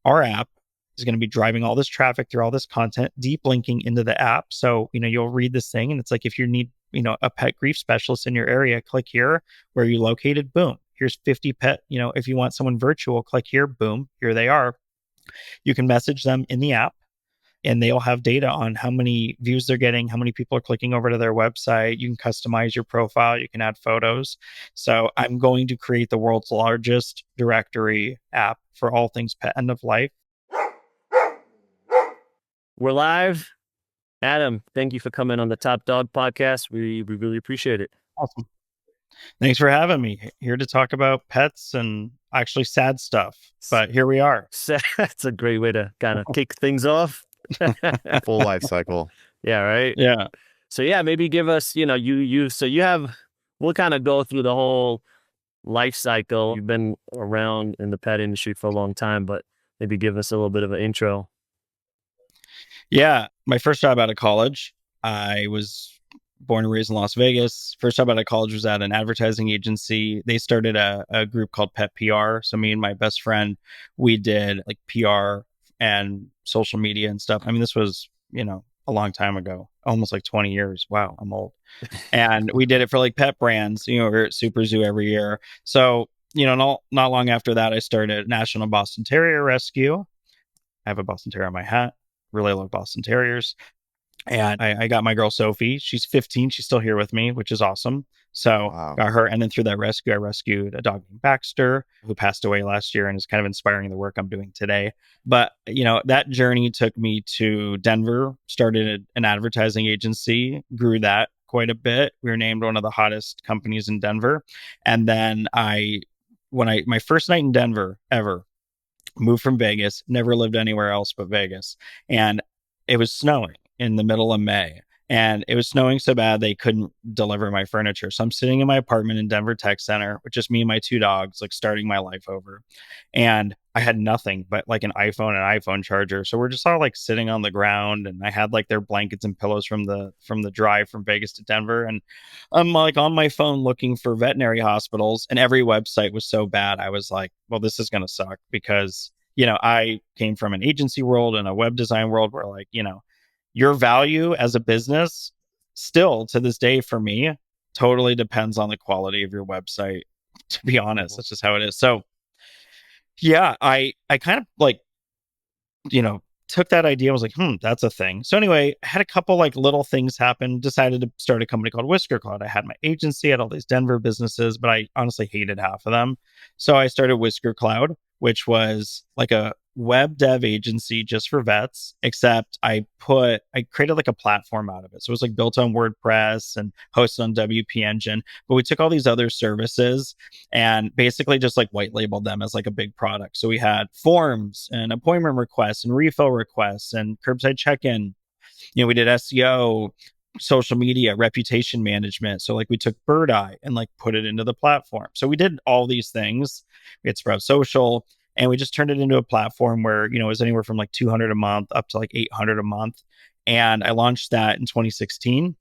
our app is going to be driving all this traffic through all this content, deep linking into the app. So, you'll read this thing and it's like, if you need, a pet grief specialist in your area, click here. Where are you located? Boom. Here's 50 pet, if you want someone virtual, click here. Boom. Here they are. You can message them in the app and they'll have data on how many views they're getting, how many people are clicking over to their website. You can customize your profile, you can add photos. So I'm going to create the world's largest directory app for all things pet end of life. We're live. Adam, thank you for coming on the Top Dog podcast. We really appreciate it. Awesome. Thanks for having me. Here to talk about pets and actually sad stuff, but here we are. That's a great way to kind of kick things off. Full life cycle. Yeah, right? Yeah. So yeah, maybe give us, we'll kind of go through the whole life cycle. You've been around in the pet industry for a long time, but maybe give us a little bit of an intro. Yeah. My first job out of college, I was born and raised in Las Vegas. First job out of college was at an advertising agency. They started a group called Pet PR. So me and my best friend, we did like PR and social media and stuff. I mean, this was, a long time ago, almost like 20 years. Wow, I'm old. And we did it for like pet brands, we're at Super Zoo every year. So, not long after that, I started National Boston Terrier Rescue. I have a Boston Terrier on my hat. Really love Boston Terriers. And I got my girl Sophie. She's 15. She's still here with me, which is awesome. So Wow. got her. And then through that rescue, I rescued a dog named Baxter, who passed away last year and is kind of inspiring the work I'm doing today. But, that journey took me to Denver, started an advertising agency, grew that quite a bit. We were named one of the hottest companies in Denver. And then my first night in Denver ever, moved from Vegas, never lived anywhere else but Vegas. And it was snowing in the middle of May. And it was snowing so bad they couldn't deliver my furniture. So I'm sitting in my apartment in Denver Tech Center with just me and my two dogs, like starting my life over. And I had nothing but like an iPhone and iPhone charger. So we're just all like sitting on the ground, and I had like their blankets and pillows from the drive from Vegas to Denver. And I'm like on my phone looking for veterinary hospitals, and every website was so bad. I was like, well, this is going to suck because, I came from an agency world and a web design world where like, your value as a business still to this day for me totally depends on the quality of your website, to be honest. That's just how it is. So yeah, I kind of like, took that idea. I was like, that's a thing. So anyway, I had a couple like little things happen, decided to start a company called Whisker Cloud. I had my agency, had all these Denver businesses, but I honestly hated half of them. So I started Whisker Cloud, which was like a web dev agency just for vets, except I created like a platform out of it. So it was like built on WordPress and hosted on WP Engine, but we took all these other services and basically just like white labeled them as like a big product. So we had forms and appointment requests and refill requests and curbside check-in. We did SEO, social media, reputation management. So like we took Bird Eye and like put it into the platform. So we did all these things. We had Sprout Social, and we just turned it into a platform where, it was anywhere from like 200 a month up to like 800 a month. And I launched that in 2016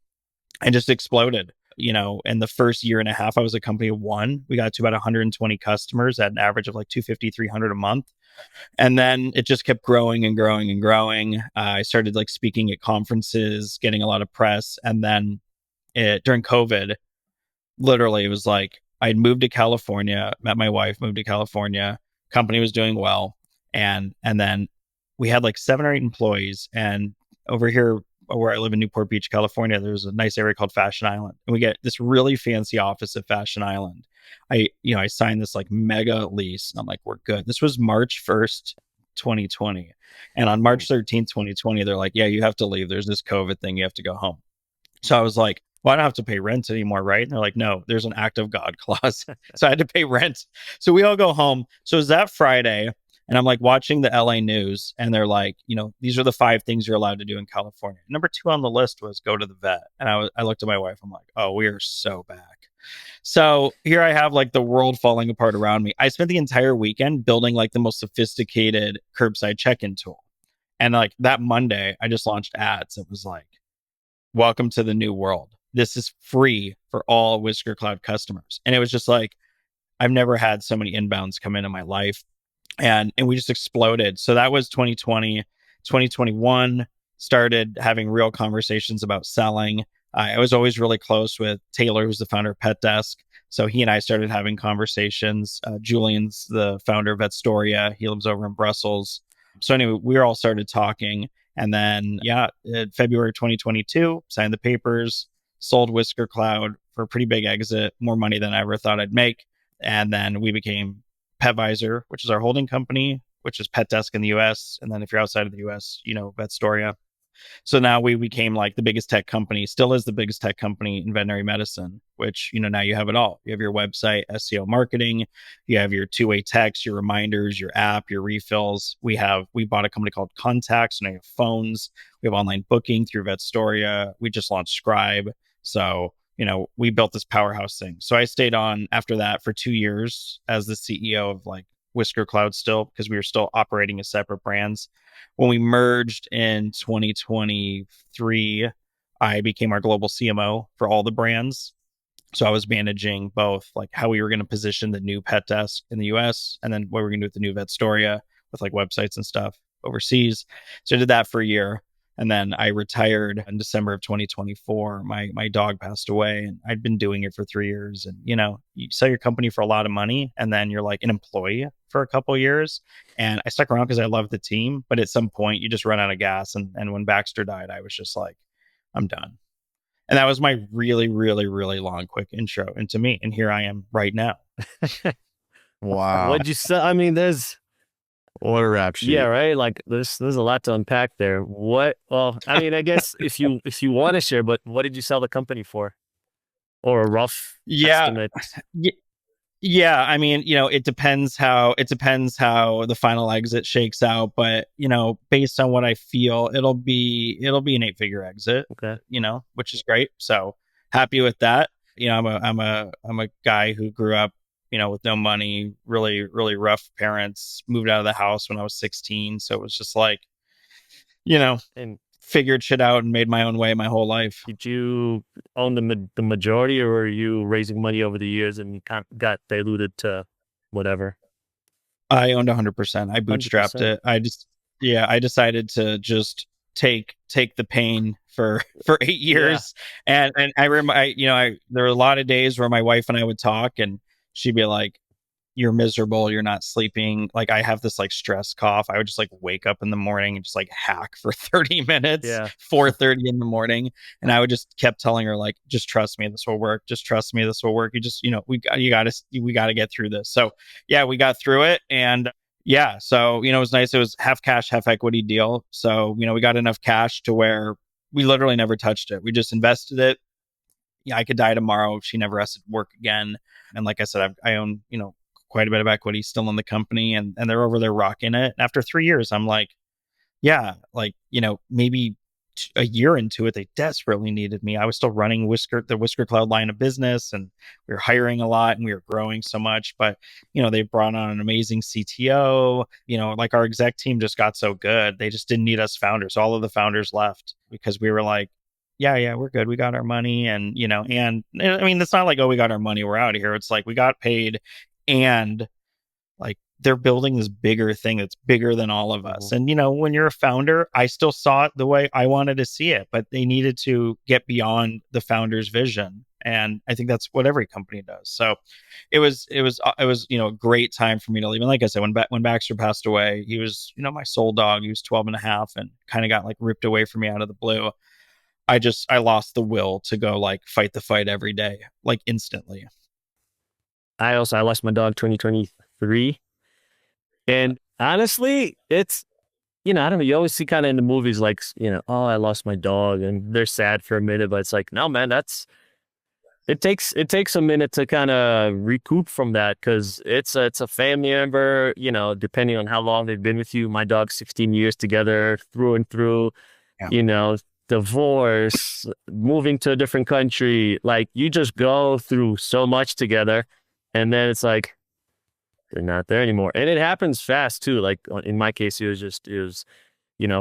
and just exploded. In the first year and a half, I was a company of one. We got to about 120 customers at an average of like 250, 300 a month. And then it just kept growing and growing and growing. I started like speaking at conferences, getting a lot of press. And then during COVID, literally it was like I'd moved to California, met my wife, moved to California, company was doing well. And then we had like 7 or 8 employees. And over here where I live in Newport Beach, California, there's a nice area called Fashion Island. And we get this really fancy office at Fashion Island. I signed this like mega lease. And I'm like, we're good. This was March 1st, 2020. And on March 13th, 2020, they're like, yeah, you have to leave. There's this COVID thing. You have to go home. So I was like, well, I don't have to pay rent anymore, right? And they're like, no, there's an act of God clause. So I had to pay rent. So we all go home. So it was that Friday. And I'm like watching the LA news, and they're like, these are the 5 things you're allowed to do in California. Number 2 on the list was go to the vet. And I looked at my wife. I'm like, oh, we are so back. So here I have like the world falling apart around me. I spent the entire weekend building like the most sophisticated curbside check-in tool. And like that Monday, I just launched ads. It was like, welcome to the new world. This is free for all Whisker Cloud customers. And it was just like, I've never had so many inbounds come into my life. and we just exploded. So that was 2020. 2021 started having real conversations about selling. I was always really close with Taylor, who's the founder of Pet Desk. So he and I started having conversations. Julian's the founder of Vetstoria. He lives over in Brussels. So anyway, we all started talking. And then, yeah, in February 2022, signed the papers, sold Whisker Cloud for a pretty big exit, more money than I ever thought I'd make. And then we became Petvisor, which is our holding company, which is Pet Desk in the US. And then if you're outside of the US, Vetstoria. So now we became like the biggest tech company, still is the biggest tech company in veterinary medicine, which, now you have it all. You have your website, SEO marketing, you have your two-way text, your reminders, your app, your refills. We bought a company called Contacts, and I have phones. We have online booking through Vetstoria. We just launched Scribe. So, we built this powerhouse thing. So I stayed on after that for 2 years as the CEO of like Whisker Cloud still, because we were still operating as separate brands. When we merged in 2023, I became our global CMO for all the brands. So I was managing both like how we were going to position the new Pet Desk in the US, and then what we are going to do with the new Vetstoria with like websites and stuff overseas. So I did that for a year. And then I retired in December of 2024. My dog passed away, and I'd been doing it for 3 years. And you sell your company for a lot of money, and then you're like an employee for a couple of years. And I stuck around because I loved the team, but at some point you just run out of gas. And when Baxter died, I was just like, I'm done. And that was my really, really, really long, quick intro into me. And here I am right now. Wow. What'd you say? I mean, What a rap yeah, sheet. right. Like there's a lot to unpack there. Well, I mean, I guess if you want to share, but what did you sell the company for? Or a rough Yeah. estimate? Yeah, I mean, it depends how the final exit shakes out, but based on what I feel, it'll be an 8-figure exit, Okay. which is great. So happy with that. I'm a guy who grew up, with no money, really really rough parents, moved out of the house when I was 16, so it was just like, you know, And figured shit out and made my own way my whole life. did you own the majority, or were you raising money over the years and got diluted to whatever? I owned 100%. I bootstrapped 100%. it. I decided to just take the pain for for 8 Yeah. years. And I remember, there were a lot of days where my wife and I would talk, and she'd be like, you're miserable, you're not sleeping. Like, I have this like stress cough. I would just like wake up in the morning and just like hack for 30 minutes, Yeah. 4:30 in the morning. And I would just kept telling her, like, just trust me, this will work. Just trust me, this will work. We got to get through this. So yeah, we got through it. And yeah, so it was nice. It was half cash, half equity deal. So we got enough cash to where we literally never touched it. We just invested it. Yeah, I could die tomorrow. She never has to work again. And like I said, I own, quite a bit of equity still in the company, and they're over there rocking it. And after 3 years, I'm like, yeah, like, maybe a year into it, they desperately needed me. I was still running the Whisker Cloud line of business, and we were hiring a lot, and we were growing so much. But, they brought on an amazing CTO. Like, our exec team just got so good. They just didn't need us founders. All of the founders left because we were like, yeah, we're good. We got our money. And I mean, it's not like, oh, we got our money, we're out of here. It's like we got paid, and like, they're building this bigger thing that's bigger than all of us. Mhm. And when you're a founder, I still saw it the way I wanted to see it, but they needed to get beyond the founder's vision. And I think that's what every company does. So it was a great time for me to leave. And like I said, when Baxter passed away, he was, my soul dog. He was 12 and a half, and kind of got like ripped away from me out of the blue. I lost the will to go like fight the fight every day, like instantly. I lost my dog 2023. And honestly, it's, I don't know. You always see kind of in the movies, like, oh, I lost my dog, and they're sad for a minute, but it's like, no, man, it takes a minute to kind of recoup from that, because it's a family member, depending on how long they've been with you. My dog's 16 years together through and through, Yeah. divorce, moving to a different country. Like, you just go through so much together, and then it's like, they're not there anymore. And it happens fast too. Like, in my case, it was,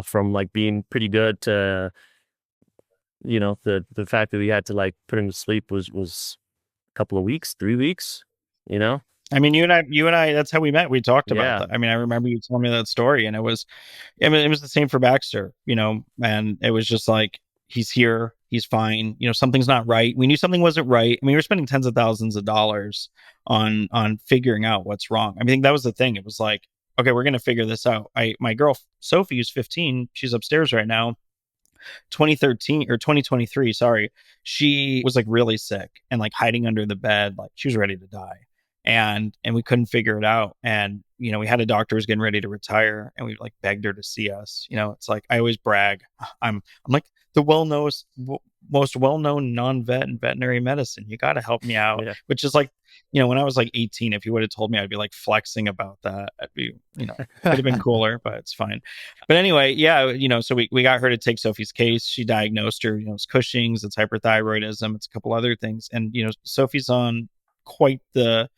from like being pretty good to, the fact that we had to like put him to sleep was a couple of weeks, 3 weeks, you know? I mean, you and I, that's how we met. We talked about Yeah. that. I mean, I remember you telling me that story, and I mean, it was the same for Baxter, and it was just like, he's here, he's fine. Something's not right. We knew something wasn't right. I mean, we were spending tens of thousands of dollars on figuring out what's wrong. I mean, I think that was the thing. It was like, okay, we're gonna figure this out. My girl Sophie, who's 15, she's upstairs right now. 2013 or 2023, sorry, she was like really sick and like hiding under the bed, like she was ready to die. And we couldn't figure it out. And we had a doctor who's getting ready to retire, and we like begged her to see us. It's like, I always brag, I'm like the most well-known non-vet in veterinary medicine. You got to help me out. Yeah. Which is like, when I was like 18, if you would have told me, I'd be like flexing about that. I'd be, could have been cooler, but it's fine. But anyway, yeah, so we got her to take Sophie's case. She diagnosed her, it's Cushing's, it's hyperthyroidism, it's a couple other things. And, Sophie's on quite the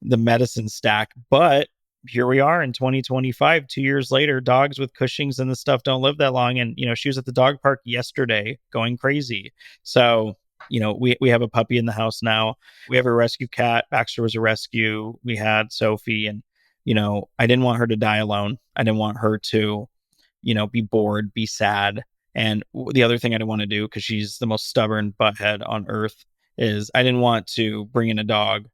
medicine stack. But here we are in 2025, 2 years later. Dogs with Cushing's and the stuff don't live that long. And, she was at the dog park yesterday going crazy. So, we have a puppy in the house now. We have a rescue cat. Baxter was a rescue. We had Sophie, and, I didn't want her to die alone. I didn't want her to, be bored, be sad. And the other thing I didn't want to do, because she's the most stubborn butthead on earth, is I didn't want to bring in a dog,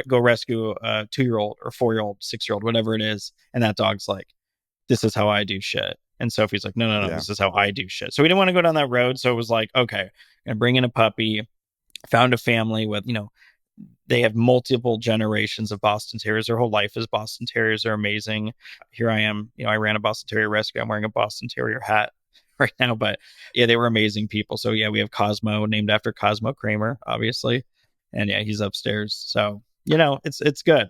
go rescue a 2-year-old or 4-year-old, 6-year-old, whatever it is. And that dog's like, this is how I do shit. And Sophie's like, no, Yeah. this is how I do shit. So we didn't want to go down that road. So it was like, okay, I'm going to bring in a puppy. Found a family with, they have multiple generations of Boston Terriers. Their whole life is Boston Terriers. They're amazing. Here I am, I ran a Boston Terrier rescue. I'm wearing a Boston Terrier hat right now, but yeah, they were amazing people. So yeah, we have Cosmo, named after Cosmo Kramer, obviously. And yeah, he's upstairs. So, it's good.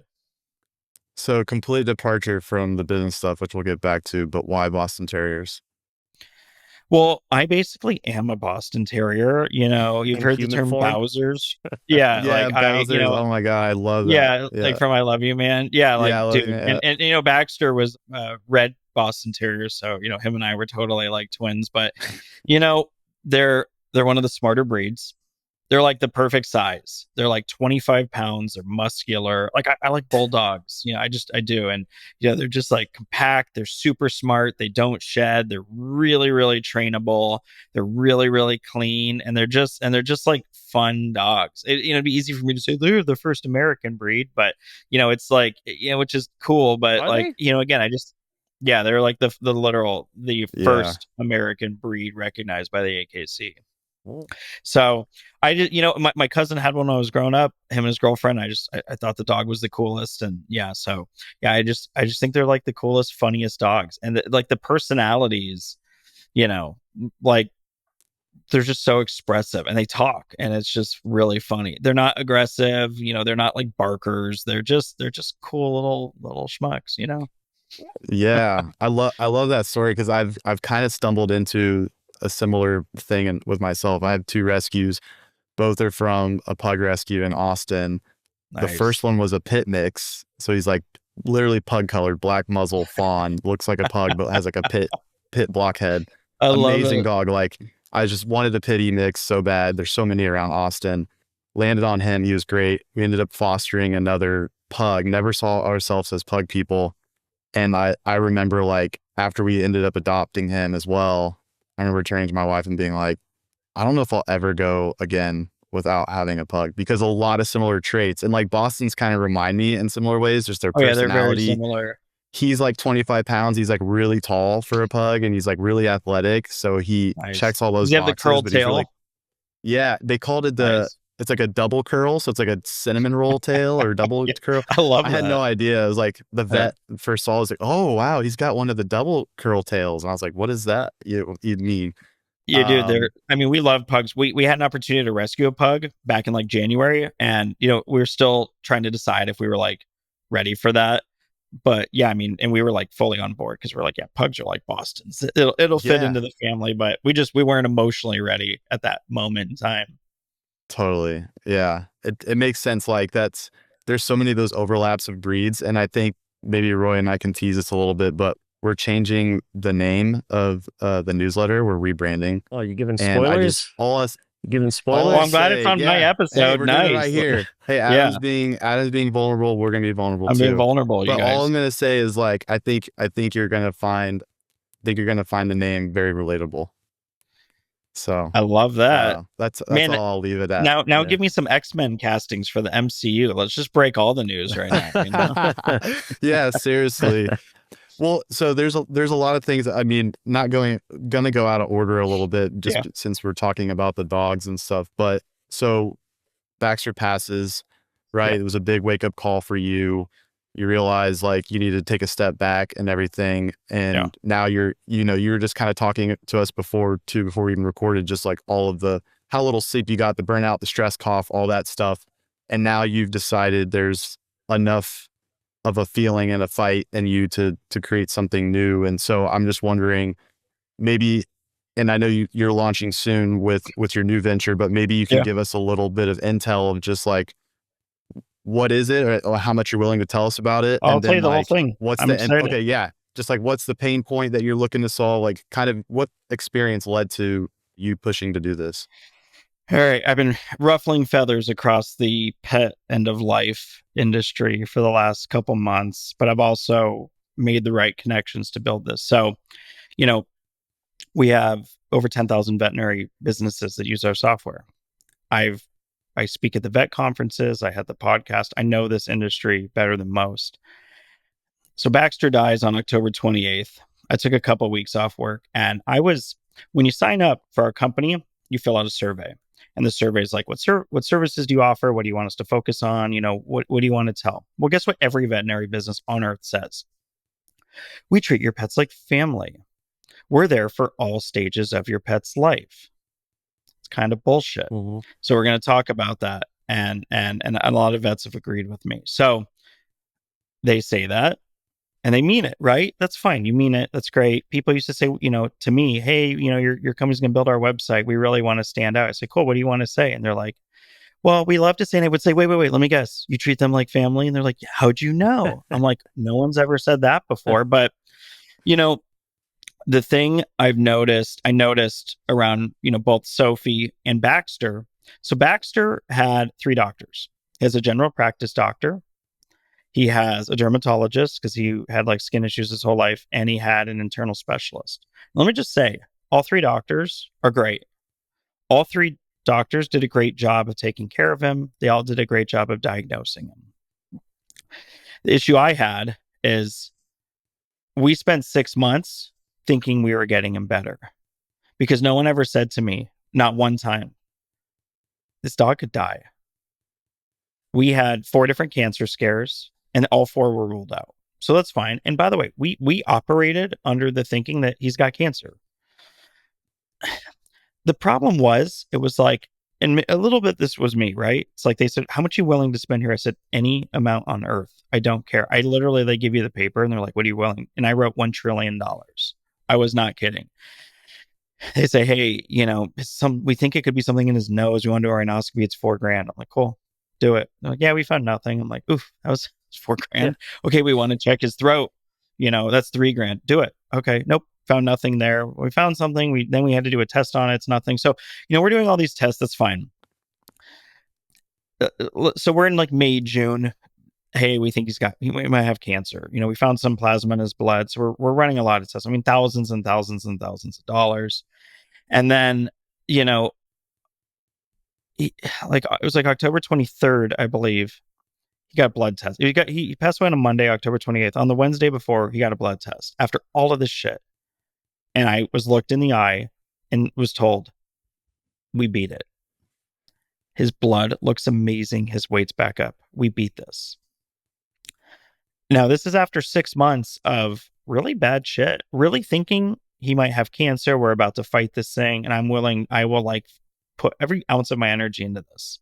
So complete departure from the business stuff, which we'll get back to, but why Boston Terriers? Well, I basically am a Boston Terrier. You've In heard the human term form? Bowsers. Yeah, Yeah, like Bowser's. Oh my God, I love that. yeah, like Yeah. from I Love You, Man. Yeah, like Yeah, I love dude. it. And Baxter was red Boston Terrier, so him and I were totally like twins. But you know, they're one of the smarter breeds. They're like the perfect size. They're like 25 pounds. They're muscular. Like I like bulldogs. I do. And they're just like compact. They're super smart. They don't shed. They're really, really trainable. They're really, really clean. And they're just like fun dogs. It'd be easy for me to say they're the first American breed, but it's like, which is cool. But Are like, they? again, yeah, they're like the Yeah. first American breed recognized by the AKC. Oh, So I just, my cousin had one when I was growing up, him and his girlfriend. I thought the dog was the coolest. And yeah, so yeah, I just think they're like the coolest, funniest dogs. And like the personalities, like they're just so expressive, and they talk, and it's just really funny. They're not aggressive, they're not like barkers. They're just cool little schmucks. Yeah. I love that story because I've kind of stumbled into a similar thing with myself. I have 2 rescues. Both are from a pug rescue in Austin. The Nice. first one was a pit mix. So he's like literally pug colored, black muzzle fawn, looks like a pug, but has like a pit blockhead. I love Amazing it. dog. Like I just wanted a pity mix so bad. There's so many around Austin. Landed on him. He was great. We ended up fostering another pug. Never saw ourselves as pug people. And I remember like after we ended up adopting him as well, I remember turning to my wife and being like, I don't know if I'll ever go again without having a pug because a lot of similar traits. And like Boston's kind of remind me in similar ways, just their Oh yeah, they're very personality. similar. He's like 25 pounds. He's like really tall for a pug and he's like really athletic. So he Nice. checks all Does those he have the boxes, curled but he's tail? really, yeah, they called it Nice. it's like a double curl. So it's like a cinnamon roll tail or double Yeah, curl. I love I had that. no idea. It was like the Yeah. vet first saw, I was like, oh wow, he's got one of the double curl tails. And I was like, what is that you mean? Yeah, dude. Um, I mean, we love pugs. We had an opportunity to rescue a pug back in like January, and we were still trying to decide if we were like ready for that. But yeah, I mean, and we were like fully on board because we're like, yeah, pugs are like Boston's. It'll fit yeah, into the family, but we weren't emotionally ready at that moment in time. totally. Yeah. It makes sense. Like there's so many of those overlaps of breeds. And I think maybe Roy and I can tease this a little bit, but we're changing the name of the newsletter. We're rebranding. oh, you giving And I just spoilers? all us giving All Oh, I spoilers. I'm glad it's say, on my yeah. Hey, episode. we're doing it right Nice. here. Hey, Yeah, Adam's being vulnerable. We're gonna be vulnerable I'm being too. vulnerable, you But all guys. I'm gonna say is like I think you're gonna find the name very relatable. So I love that. that's Man, all I'll leave it at. now Yeah. give me some X-Men castings for the MCU. Let's just break all the news right now, you know? Yeah, seriously. Well, so there's a lot of things. I mean, not gonna go out of order a little bit just Yeah. since we're talking about the dogs and stuff. But so Baxter passes, right? Yeah. It was a big wake up call for you. You realize like you need to take a step back and everything. Yeah. And now you were just kind of talking to us before we even recorded, just like all of the how little sleep you got, the burnout, the stress cough, all that stuff. And now you've decided there's enough of a feeling and a fight in you to create something new. And so I'm just wondering, maybe, and I know you're launching soon with your new venture, but maybe you could Yeah. give us a little bit of intel of just like what is it, or how much you're willing to tell us about it, I'll and tell you then the whole like thing. what's I'm the end. excited. Okay, yeah, just like what's the pain point that you're looking to solve, like kind of what experience led to you pushing to do this. All right, I've been ruffling feathers across the pet end of life industry for the last couple months, but I've also made the right connections to build this. So, you know, we have over 10,000 veterinary businesses that use our software. I speak at the vet conferences, I had the podcast. I know this industry better than most. So Baxter dies on October 28th. I took a couple weeks off work, and when you sign up for our company, you fill out a survey. And the survey is like, what services do you offer? What do you want us to focus on? You know, what do you want to tell? Well, guess what every veterinary business on earth says? We treat your pets like family. We're there for all stages of your pet's life. It's kind of bullshit. Mhm. So we're going to talk about that. And a lot of vets have agreed with me. So they say that and they mean it, right? That's fine. You mean it. That's great. People used to say, you know, to me, hey, you know, your company's going to build our website. We really want to stand out. I say, cool. What do you want to say? And they're like, well, we love to say, and I would say, wait, let me guess. You treat them like family? And they're like, yeah, how'd you know? I'm like, no one's ever said that before. But, you know, the thing I noticed around, you know, both Sophie and Baxter. So Baxter had 3 doctors. He has a general practice doctor. He has a dermatologist because he had like skin issues his whole life, and he had an internal specialist. Let me just say, all 3 doctors are great. All 3 doctors did a great job of taking care of him. They all did a great job of diagnosing him. The issue I had is we spent 6 months thinking we were getting him better because no one ever said to me, not one time, this dog could die. We had 4 different cancer scares, and all 4 were ruled out. So that's fine. And by the way, we operated under the thinking that he's got cancer. The problem was, it was like, and a little bit this was me, right? It's like they said, how much are you willing to spend here? I said, any amount on earth. I don't care. They give you the paper and they're like, what are you willing? And I wrote $1 trillion. I was not kidding. They say, hey, you know, we think it could be something in his nose. We want to do a rhinoscopy. It's $4,000. I'm like, cool, do it. They're like, yeah, we found nothing. I'm like, oof, that was $4,000. Yeah. Okay, we want to check his throat. You know, that's $3,000. Do it. Okay, nope, found nothing there. We found something. Then we had to do a test on it. It's nothing. So, you know, we're doing all these tests. That's fine. So we're in like May, June. Hey, we think he might have cancer. You know, we found some plasma in his blood. So we're running a lot of tests. I mean, thousands and thousands and thousands of dollars. And then, you know, it was like October 23rd, I believe. He got a blood test. He passed away on a Monday, October 28th. On the Wednesday before, he got a blood test after all of this shit. And I was looked in the eye and was told, we beat it. His blood looks amazing. His weight's back up. We beat this. Now, this is after 6 months of really bad shit, really thinking he might have cancer. We're about to fight this thing. And I will like put every ounce of my energy into this.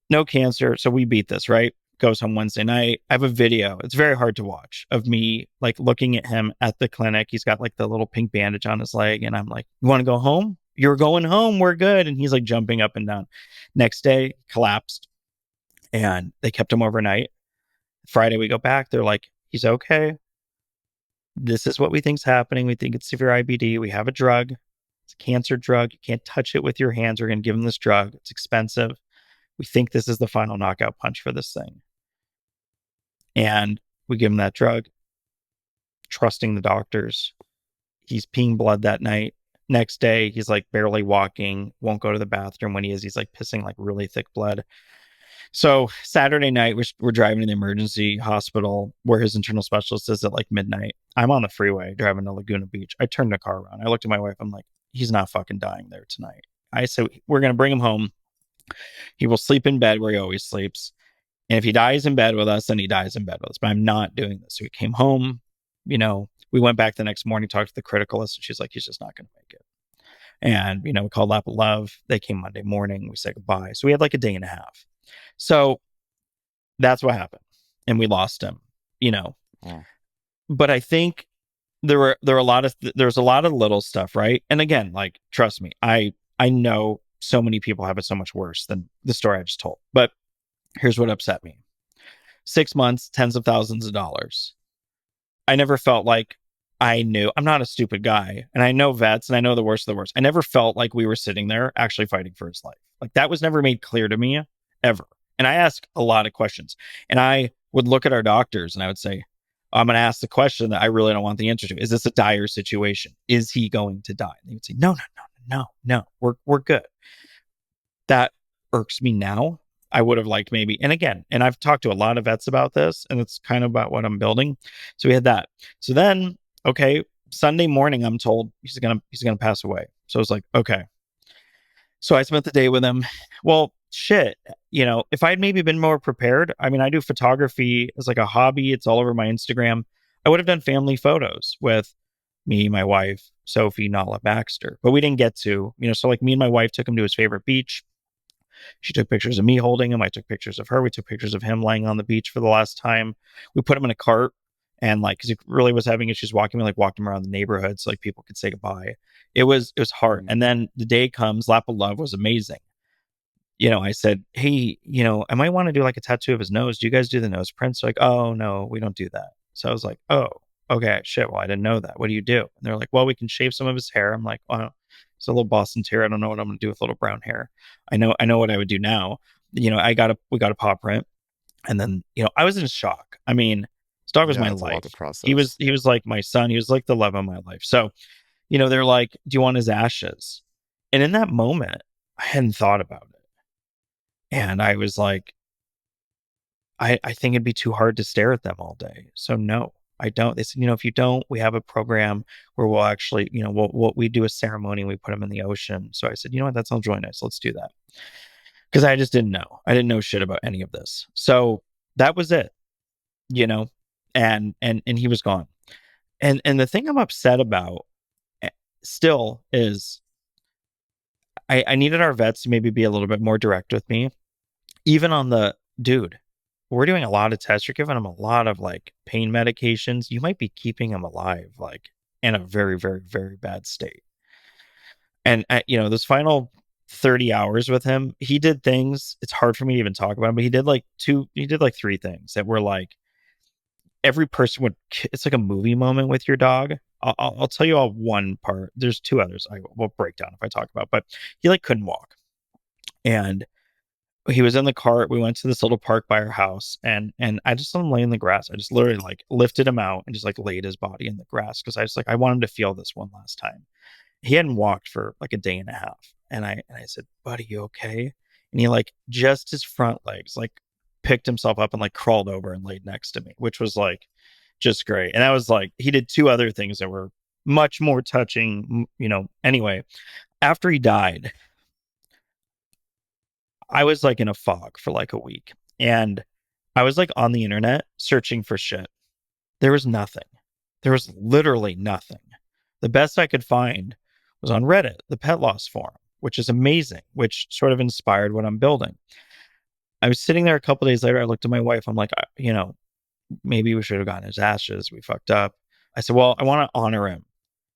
No cancer. So we beat this, right? Goes home Wednesday night. I have a video. It's very hard to watch of me like looking at him at the clinic. He's got like the little pink bandage on his leg. And I'm like, you want to go home? You're going home. We're good. And he's like jumping up and down. Next day, collapsed. And they kept him overnight. Friday, we go back. They're like, he's okay. This is what we think's happening. We think it's severe IBD. We have a drug. It's a cancer drug. You can't touch it with your hands. We're going to give him this drug. It's expensive. We think this is the final knockout punch for this thing. And we give him that drug, trusting the doctors. He's peeing blood that night. Next day, he's like barely walking, won't go to the bathroom. When he is, he's like pissing like really thick blood. So Saturday night, we're driving to the emergency hospital where his internal specialist is at like midnight. I'm on the freeway driving to Laguna Beach. I turned the car around. I looked at my wife. I'm like, he's not fucking dying there tonight. I said, we're going to bring him home. He will sleep in bed where he always sleeps. And if he dies in bed with us, then he dies in bed with us. But I'm not doing this. So he came home. We went back the next morning, talked to the criticalist, and she's like, he's just not going to make it. And, we called Lap of Love. They came Monday morning. We said goodbye. So we had like a day and a half. So that's what happened. And we lost him, Yeah. But I think there's a lot of little stuff, right? And again, like, trust me, I know so many people have it so much worse than the story I just told. But here's what upset me. 6 months, tens of thousands of dollars. I never felt like I'm not a stupid guy, and I know vets, and I know the worst of the worst. I never felt like we were sitting there actually fighting for his life. Like, that was never made clear to me ever. And I ask a lot of questions, and I would look at our doctors and I would say, I'm going to ask the question that I really don't want the answer to. Is this a dire situation? Is he going to die? And they would say, no, we're good. That irks me now. I would have liked maybe, and again, and I've talked to a lot of vets about this, and it's kind of about what I'm building. So we had that. So then, okay, Sunday morning, I'm told he's gonna pass away. So I was like, okay. So I spent the day with him. Well, shit, if I had maybe been more prepared, I mean, I do photography as like a hobby. It's all over my Instagram. I would have done family photos with me, my wife, Sophie, Nala, Baxter, but we didn't get to, so like me and my wife took him to his favorite beach. She took pictures of me holding him. I took pictures of her. We took pictures of him laying on the beach for the last time. We put him in a cart, and like, because he really was having issues walking, we like walked him around the neighborhood so like people could say goodbye. It was hard. And then the day comes, Lap of Love was amazing. I said, hey, I might want to do like a tattoo of his nose. Do you guys do the nose prints? Like, oh no, we don't do that. So I was like, oh, okay, shit. Well, I didn't know that. What do you do? And they're like, well, we can shave some of his hair. I'm like, oh, it's a little Boston tear. I don't know what I'm going to do with little brown hair. I know what I would do now. We got a paw print, and then I was in shock. I mean, this dog was my It's a lot life. to process. He was like my son. He was like the love of my life. So, they're like, do you want his ashes? And in that moment, I hadn't thought about it, and I was like, I think it'd be too hard to stare at them all day. So no, I don't. They said, if you don't, we have a program where we'll actually, we do a ceremony and we put them in the ocean. So I said, you know what, that sounds really nice. Let's do that. Because I just didn't know. I didn't know shit about any of this. So that was it, and he was gone. And the thing I'm upset about still is I needed our vets to maybe be a little bit more direct with me. Even on the dude, we're doing a lot of tests. You're giving him a lot of like pain medications. You might be keeping him alive, like in a very, very, very bad state. And those final 30 hours with him, he did things. It's hard for me to even talk about him, but he did like 3 things that were like every person would. It's like a movie moment with your dog. I'll tell you all one part. There's 2 others I will break down if I talk about, but he like couldn't walk. And he was in the cart. We went to this little park by our house, and I just let him lay in the grass. I just literally like lifted him out and just like laid his body in the grass because I was like, I want him to feel this one last time. He hadn't walked for like a day and a half, and I said, buddy, you okay? And he like just his front legs like picked himself up and like crawled over and laid next to me, which was like just great. And that was like, he did 2 other things that were much more touching. Anyway, after he died, I was like in a fog for like a week, and I was like on the internet searching for shit. There was nothing. There was literally nothing. The best I could find was on Reddit, the pet loss forum, which is amazing, which sort of inspired what I'm building. I was sitting there a couple days later. I looked at my wife. I'm like, maybe we should have gotten his ashes. We fucked up. I said, well, I want to honor him.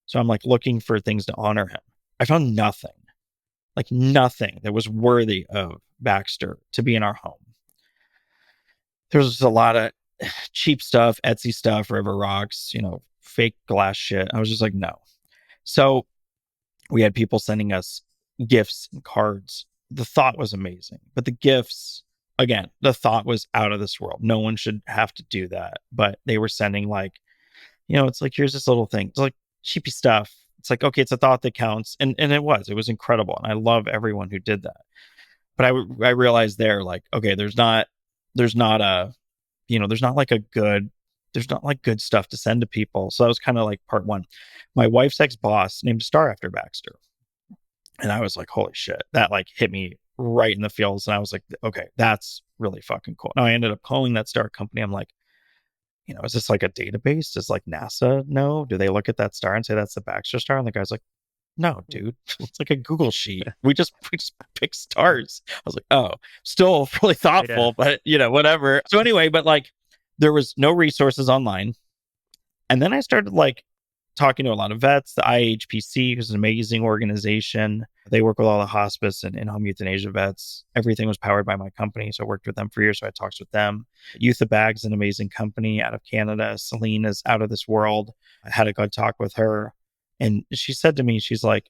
So I'm like looking for things to honor him. I found nothing. Like nothing that was worthy of Baxter to be in our home. There was just a lot of cheap stuff, Etsy stuff, River Rocks, fake glass shit. I was just like, no. So We had people sending us gifts and cards. The thought was amazing, but the gifts, again, the thought was out of this world. No one should have to do that. But they were sending like, it's like, here's this little thing. It's like cheapy stuff. It's like, okay, it's a thought that counts. And it was incredible. And I love everyone who did that. But I realized there, like, okay, there's not a, there's not like there's not like good stuff to send to people. So that was kind of like part one. My wife's ex-boss named a star after Baxter. And I was like, holy shit, that like hit me right in the feels. And I was like, okay, that's really fucking cool. Now I ended up calling that star company. I'm like, is this like a database? Does like NASA know? Do they look at that star and say that's the Baxter star? And the guy's like, no, dude, it's like a Google sheet. We just pick stars. I was like, oh, still really thoughtful, but whatever. So anyway, but like there was no resources online. And then I started like talking to a lot of vets, the IHPC, who's an amazing organization. They work with all the hospice and home euthanasia vets. Everything was powered by my company. So I worked with them for years. So I talked with them. Youth of Bag's an amazing company out of Canada. Celine is out of this world. I had a good talk with her. And she said to me, she's like,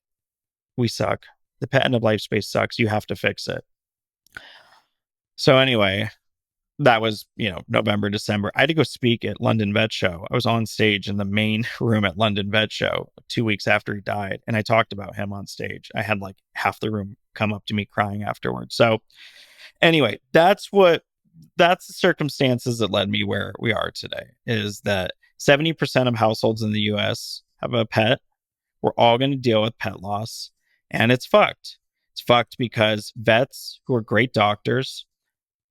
we suck. The pet end of life space sucks. You have to fix it. So anyway, that was, November, December. I had to go speak at London Vet Show. I was on stage in the main room at London Vet Show 2 weeks after he died. And I talked about him on stage. I had like half the room come up to me crying afterwards. So anyway, that's the circumstances that led me where we are today, is that 70% of households in the US have a pet. We're all going to deal with pet loss, and it's fucked. It's fucked because vets who are great doctors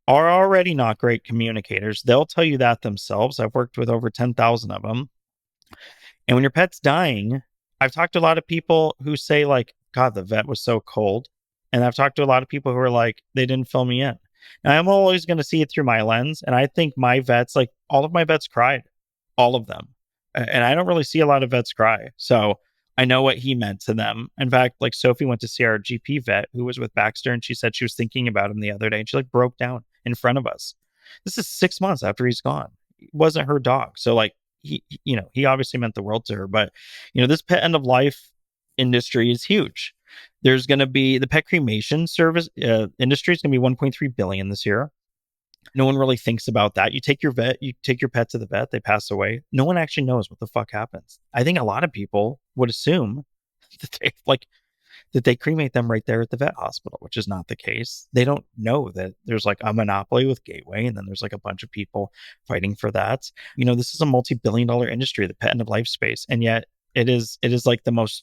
are already not great communicators. They'll tell you that themselves. I've worked with over 10,000 of them. And when your pet's dying, I've talked to a lot of people who say like, God, the vet was so cold. And I've talked to a lot of people who are like, they didn't fill me in. Now I'm always going to see it through my lens. And I think my vets, like all of my vets cried, all of them. And I don't really see a lot of vets cry. So I know what he meant to them. In fact, like Sophie went to see our GP vet who was with Baxter, and she said she was thinking about him the other day, and she like broke down in front of us. This is 6 months after he's gone. It wasn't her dog. So like he obviously meant the world to her. But this pet end of life industry is huge. There's going to be the pet cremation service industry is going to be 1.3 billion this year. No one really thinks about that. You take your pet to the vet, they pass away. No one actually knows what the fuck happens. I think a lot of people would assume that they cremate them right there at the vet hospital, which is not the case. They don't know that there's like a monopoly with Gateway, and then there's like a bunch of people fighting for that. This is a multi-billion-dollar industry, the pet end of life space, and yet it is like the most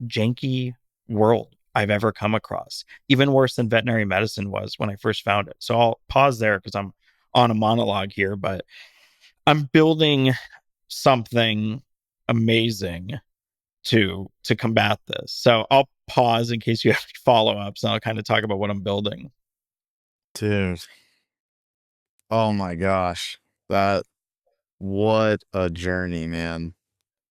janky world I've ever come across, even worse than veterinary medicine was when I first found it. So I'll pause there because I'm on a monologue here, but I'm building something amazing to combat this. So I'll pause in case you have any follow-ups, and I'll kind of talk about what I'm building. Dude. Oh my gosh. What a journey, man.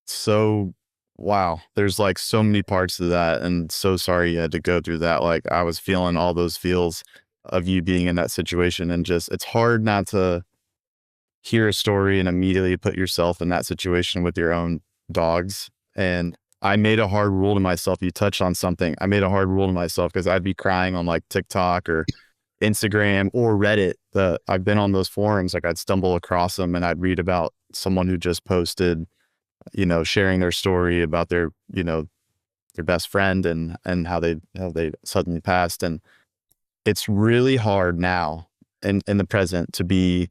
So wow, there's like so many parts to that, and so sorry you had to go through that. Like I was feeling all those feels of you being in that situation, and just it's hard not to hear a story and immediately put yourself in that situation with your own dogs. And I made a hard rule to myself. You touched on something. I made a hard rule to myself because I'd be crying on like TikTok or Instagram or Reddit. I've been on those forums, like I'd stumble across them and I'd read about someone who just posted, sharing their story about their best friend and how they suddenly passed. And it's really hard now in the present to be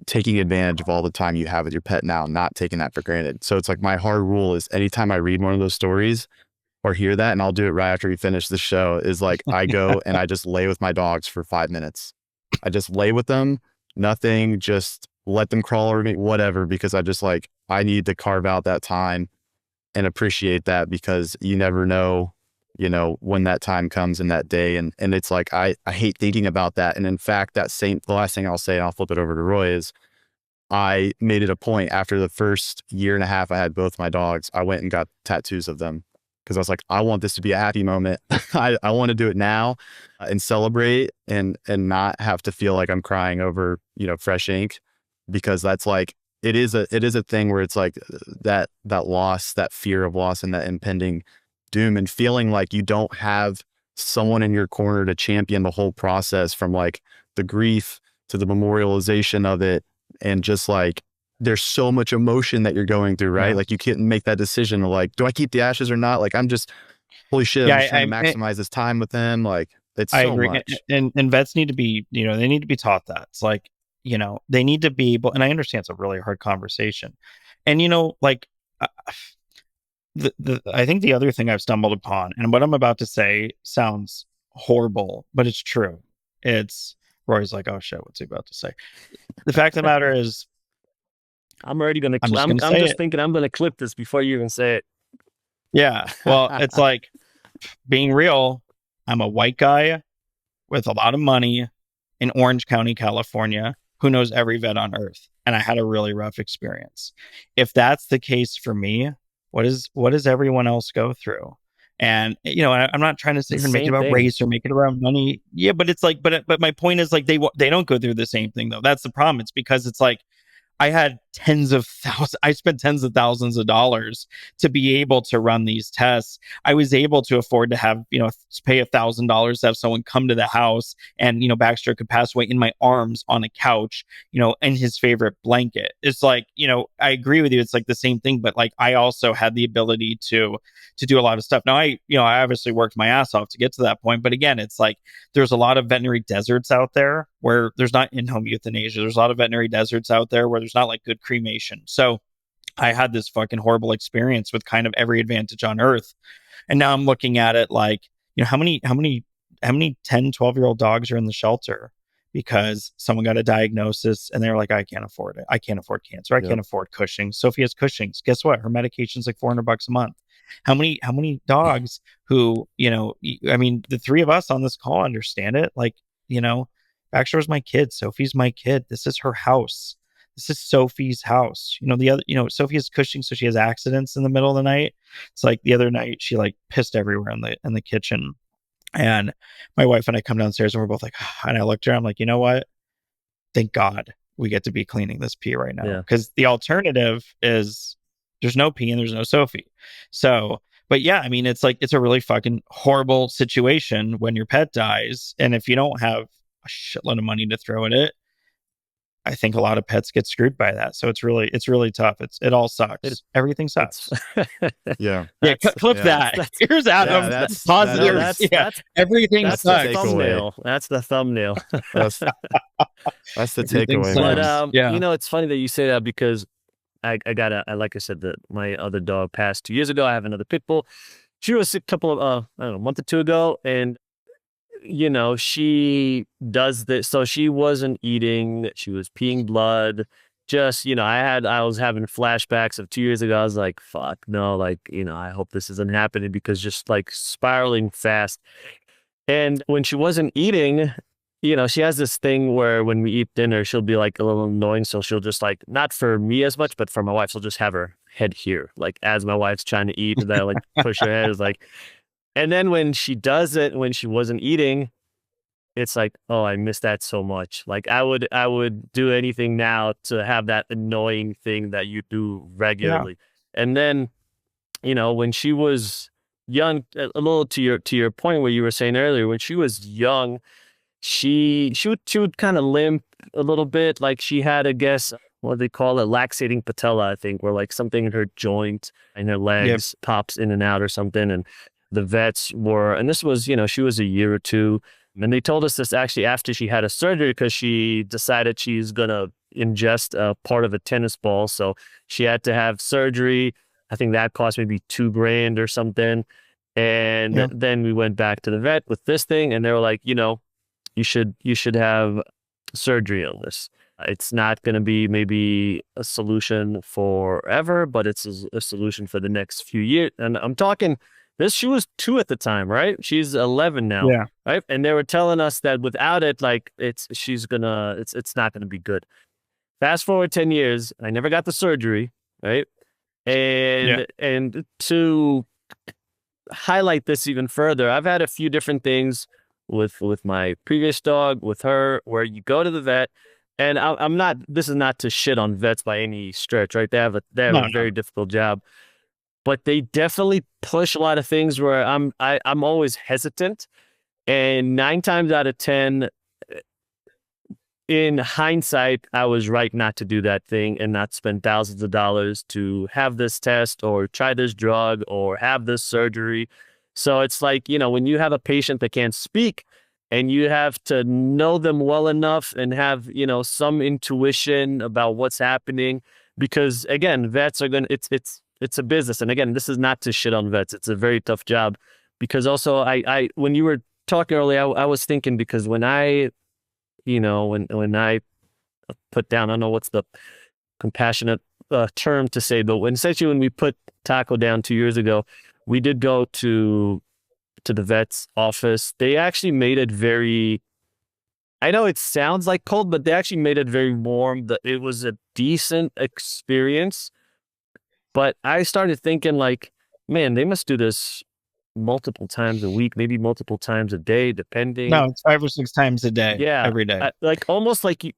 taking advantage of all the time you have with your pet now, not taking that for granted. So it's like my hard rule is anytime I read one of those stories or hear that, and I'll do it right after we finish the show, is like I go and I just lay with my dogs for 5 minutes. I just lay with them, nothing, just let them crawl over me, whatever, because I need to carve out that time and appreciate that, because you never know, when that time comes in that day. And it's like, I hate thinking about that. And in fact, the last thing I'll say, and I'll flip it over to Roy, is I made it a point after the first year and a half I had both my dogs, I went and got tattoos of them. Cause I was like, I want this to be a happy moment. I want to do it now and celebrate and not have to feel like I'm crying over, fresh ink, because that's like, it is a thing where it's like that loss, that fear of loss and that impending doom and feeling like you don't have someone in your corner to champion the whole process, from like the grief to the memorialization of it. And just like, there's so much emotion that you're going through, right? Yeah. Like you can't make that decision of like, do I keep the ashes or not? Like, I'm just, holy shit, I'm Yeah, just trying to maximize this time with them. Like, it's I so agree. much. And vets need to be, they need to be taught that. It's like, they need to be able, and I understand it's a really hard conversation. And, like, I think the other thing I've stumbled upon, and what I'm about to say sounds horrible, but it's true. It's Roy's like, oh shit, what's he about to say? The fact of the matter is, I'm already gonna. I'm just I'm gonna say just it. thinking I'm gonna clip this before you even say it. Yeah. Well, it's like, being real, I'm a white guy with a lot of money in Orange County, California, who knows every vet on earth. And I had a really rough experience. If that's the case for me, what does everyone else go through? And I'm not trying to sit The here and make it same about thing. race or make it around money. Yeah, but it's like, but my point is like they don't go through the same thing though. That's the problem. It's because it's like I had I spent tens of thousands of dollars to be able to run these tests. I was able to afford to have, pay $1,000 to have someone come to the house, and, Baxter could pass away in my arms on a couch, in his favorite blanket. It's like, I agree with you. It's like the same thing, but like, I also had the ability to do a lot of stuff. Now I obviously worked my ass off to get to that point, but again, it's like, there's a lot of veterinary deserts out there where there's not in-home euthanasia. There's a lot of veterinary deserts out there where there's not like good cremation. So I had this fucking horrible experience with kind of every advantage on earth. And now I'm looking at it like, how many 10, 12-year-old dogs are in the shelter because someone got a diagnosis and they were like, I can't afford it. I can't afford cancer. I can't afford Cushing's. Sophie has Cushing's. Guess what? Her medication's like $400 a month. How many dogs who, the three of us on this call understand it. Like, Baxter was my kid. Sophie's my kid. This is her house. This is Sophie's house. Sophie has Cushing, so she has accidents in the middle of the night. It's like the other night she like pissed everywhere in the kitchen. And my wife and I come downstairs and we're both like, and I looked at her, I'm like, you know what? Thank God we get to be cleaning this pee right now. Because the alternative is there's no pee and there's no Sophie. So, but yeah, it's like, it's a really fucking horrible situation when your pet dies. And if you don't have a shitload of money to throw at it, I think a lot of pets get screwed by that. So it's really tough. It all sucks. Everything sucks. Yeah. Clip that. Here's Adam's positive. Everything that's sucks. The thumbnail. That's the thumbnail. That's the takeaway. But it's funny that you say that, because I like I said, that my other dog passed 2 years ago. I have another pit bull. She was sick a couple of a month or two ago, and she does this. So she wasn't eating. She was peeing blood. Just, I was having flashbacks of 2 years ago. I was like, fuck, no, like, I hope this isn't happening, because just like spiraling fast. And when she wasn't eating, she has this thing where when we eat dinner, she'll be like a little annoying. So she'll just like, not for me as much, but for my wife, she'll just have her head here. Like as my wife's trying to eat, and I like push her head. It's like, and then when she does it, when she wasn't eating, it's like, oh, I miss that so much. Like I would do anything now to have that annoying thing that you do regularly. Yeah. And then, when she was young, a little to your point where you were saying earlier, when she was young, she would kind of limp a little bit. Like she had, I guess, what they call it, laxating patella, I think, where like something in her joint and her legs pops in and out or something. And the vets were, and this was, she was a year or two. And they told us this actually after she had a surgery, because she decided she's going to ingest a part of a tennis ball. So she had to have surgery. I think that cost maybe $2,000 or something. And then we went back to the vet with this thing, and they were like, you should have surgery on this. It's not going to be maybe a solution forever, but it's a solution for the next few years. And I'm talking, she was 2 at the time, right? She's 11 now, right? And they were telling us that without it, like it's not gonna be good. Fast forward 10 years, I never got the surgery, right? And to highlight this even further, I've had a few different things with my previous dog, with her, where you go to the vet, and I'm not. This is not to shit on vets by any stretch, right? They have a very difficult job. but they definitely push a lot of things where I'm always hesitant. And 9 times out of 10, in hindsight, I was right not to do that thing and not spend thousands of dollars to have this test or try this drug or have this surgery. So it's like, when you have a patient that can't speak and you have to know them well enough and have, some intuition about what's happening, because again, vets are going to, it's a business. And again, this is not to shit on vets. It's a very tough job, because also when you were talking earlier, I was thinking, because when I put down, I don't know what's the compassionate term to say, but when we put Taco down 2 years ago, we did go to the vet's office. They actually made it very, I know it sounds like cold, but they actually made it very warm. It was a decent experience. But I started thinking, like, man, they must do this multiple times a week, maybe multiple times a day, depending. No, it's 5 or 6 times a day, Yeah, every day. like almost like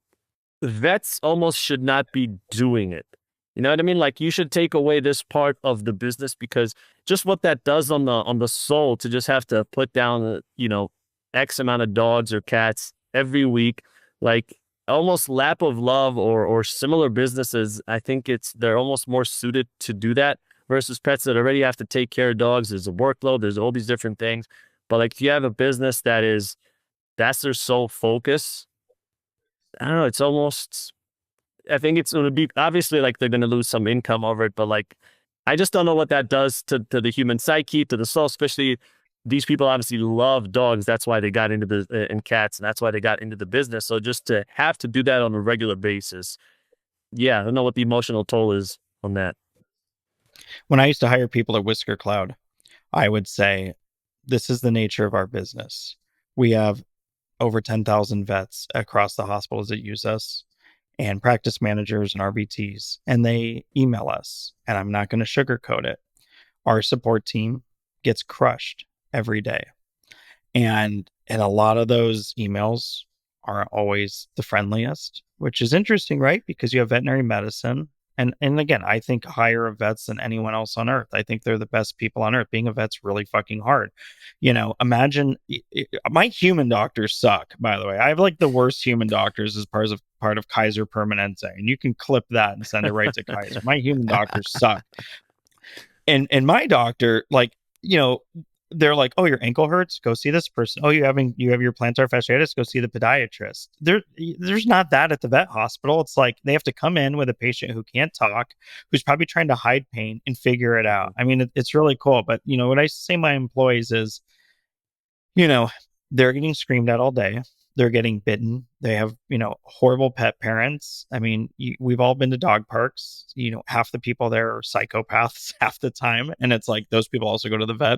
vets almost should not be doing it. You know what I mean? Like, you should take away this part of the business, because just what that does on the soul, to just have to put down X amount of dogs or cats every week, like almost lap of love or similar businesses. I think they're almost more suited to do that versus pets that already have to take care of dogs. There's a workload, there's all these different things. But like, if you have a business that's their sole focus, I don't know, it's almost, I think it's going to be, obviously, like, they're going to lose some income over it, but like, I just don't know what that does to the human psyche, to the soul, especially these people obviously love dogs. That's why they got into and cats, and that's why they got into the business. So just to have to do that on a regular basis, yeah, I don't know what the emotional toll is on that. When I used to hire people at Whisker Cloud, I would say, this is the nature of our business. We have over 10,000 vets across the hospitals that use us, and practice managers and RBTs, and they email us. And I'm not going to sugarcoat it. Our support team gets crushed every day. And a lot of those emails aren't always the friendliest, which is interesting, right? Because you have veterinary medicine. And again, I think higher of vets than anyone else on earth. I think they're the best people on earth. Being a vet's really fucking hard. Imagine my human doctors suck, by the way. I have like the worst human doctors as part of Kaiser Permanente. And you can clip that and send it right to Kaiser. My human doctors suck. And my doctor, like, they're like, oh, your ankle hurts, go see this person. Oh, you have your plantar fasciitis, go see the podiatrist. There's not that at the vet hospital. It's like they have to come in with a patient who can't talk, who's probably trying to hide pain and figure it out. I mean, it's really cool. But what I say to my employees is, you know, they're getting screamed at all day. They're getting bitten. They have, horrible pet parents. I mean, we've all been to dog parks. Half the people there are psychopaths half the time. And it's like, those people also go to the vet.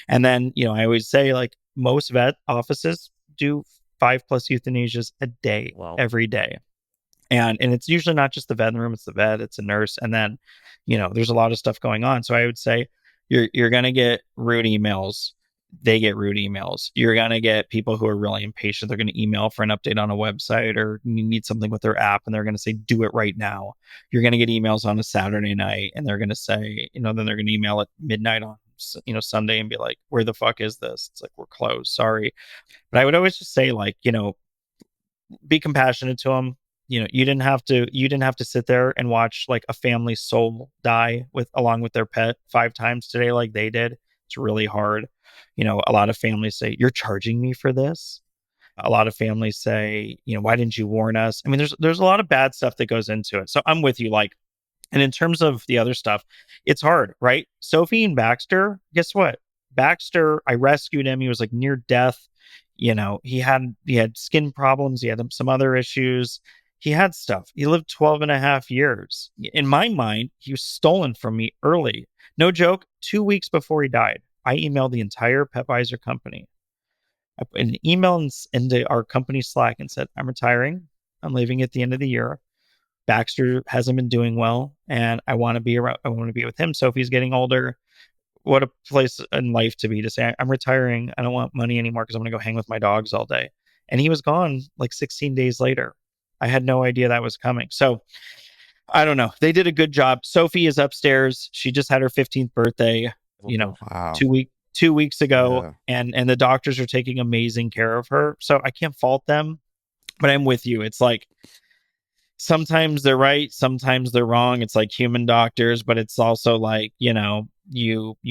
And then, I always say, like, most vet offices do 5+ euthanasias a day, Wow. every day. And it's usually not just the vet in the room, it's the vet, it's a nurse. And then, there's a lot of stuff going on. So I would say you're going to get rude emails. They get rude emails. You're going to get people who are really impatient. They're going to email for an update on a website, or you need something with their app, and they're going to say, do it right now. You're going to get emails on a Saturday night, and they're going to say, then they're going to email at midnight on, Sunday, and be like, where the fuck is this? It's like, we're closed. Sorry. But I would always just say, like, be compassionate to them. You didn't have to sit there and watch like a family soul die along with their pet 5 times today like they did. It's really hard. A lot of families say, you're charging me for this. A lot of families say, why didn't you warn us? I mean, there's a lot of bad stuff that goes into it. So I'm with you. Like, and in terms of the other stuff, it's hard, right? Sophie and Baxter, guess what? Baxter, I rescued him. He was like near death. He had skin problems. He had some other issues. He had stuff. He lived 12 and a half years. In my mind, he was stolen from me early. No joke. 2 weeks before he died, I emailed the entire PetVisor company. I put an email into our company Slack and said, I'm retiring. I'm leaving at the end of the year. Baxter hasn't been doing well, and I want to be around. I want to be with him. Sophie's getting older. What a place in life to be, to say, I'm retiring. I don't want money anymore because I'm going to go hang with my dogs all day. And he was gone like 16 days later. I had no idea that was coming. So I don't know. They did a good job. Sophie is upstairs. She just had her 15th birthday, Okay. Wow. 2 weeks ago, Yeah. and the doctors are taking amazing care of her. So I can't fault them, but I'm with you. It's like sometimes they're right, sometimes they're wrong. It's like human doctors, but it's also like, you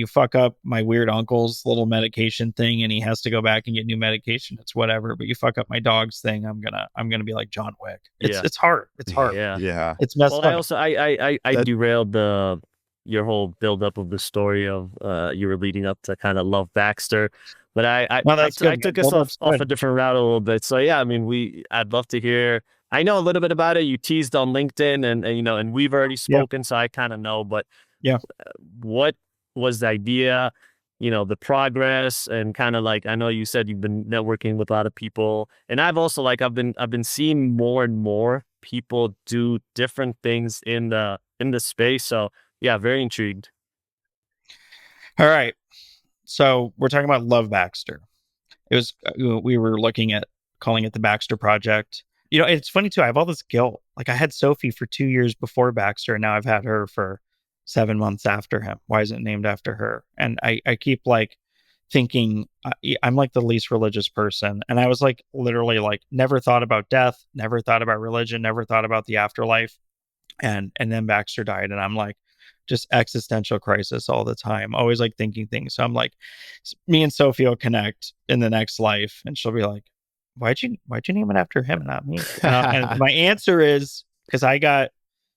fuck up my weird uncle's little medication thing and he has to go back and get new medication. It's whatever, but you fuck up my dog's thing, I'm gonna be like John Wick. It's Yeah. it's hard. It's hard. Yeah. Yeah. It's Well, messed I up. also I That derailed your whole build up of the story of you were leading up to kind of Love Baxter, but No, that's I good, man. took us Build up's off a good. different route a little bit. So yeah, I mean, I'd love to hear. I know a little bit about it. You teased on LinkedIn, and we've already Yeah. spoken, so I kind of know. But Yeah. what was the idea? The progress, and kind of like I know you said you've been networking with a lot of people, and I've also like I've been seeing more and more people do different things in the space. So yeah, very intrigued. All right. So we're talking about Love Baxter. It was we were looking at calling it the Baxter Project. It's funny too. I have all this guilt. Like I had Sophie for 2 years before Baxter, and now I've had her for 7 months after him. Why isn't it named after her? And I keep like thinking I'm like the least religious person, and I was like literally like never thought about death, never thought about religion, never thought about the afterlife, and then Baxter died, and I'm like just existential crisis all the time, always like thinking things. So I'm like, me and Sophie will connect in the next life, and she'll be like, why'd you name it after him, not me? And my answer is because I got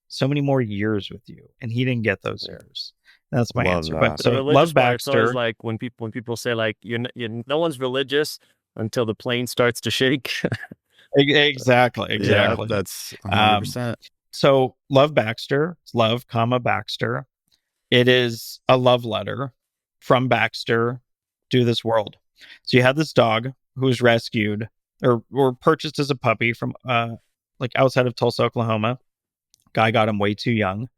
so many more years with you, and he didn't get those years. That's my love answer. But that. The so religious Love part, it's always Baxter. like when people say like no one's religious until the plane starts to shake. Exactly, Yeah, exactly. that's Um, 100%. so Love Baxter, love, comma Baxter. It is a love letter from Baxter to this world. So you had this dog who was rescued or purchased as a puppy from like outside of Tulsa, Oklahoma. Guy got him way too young.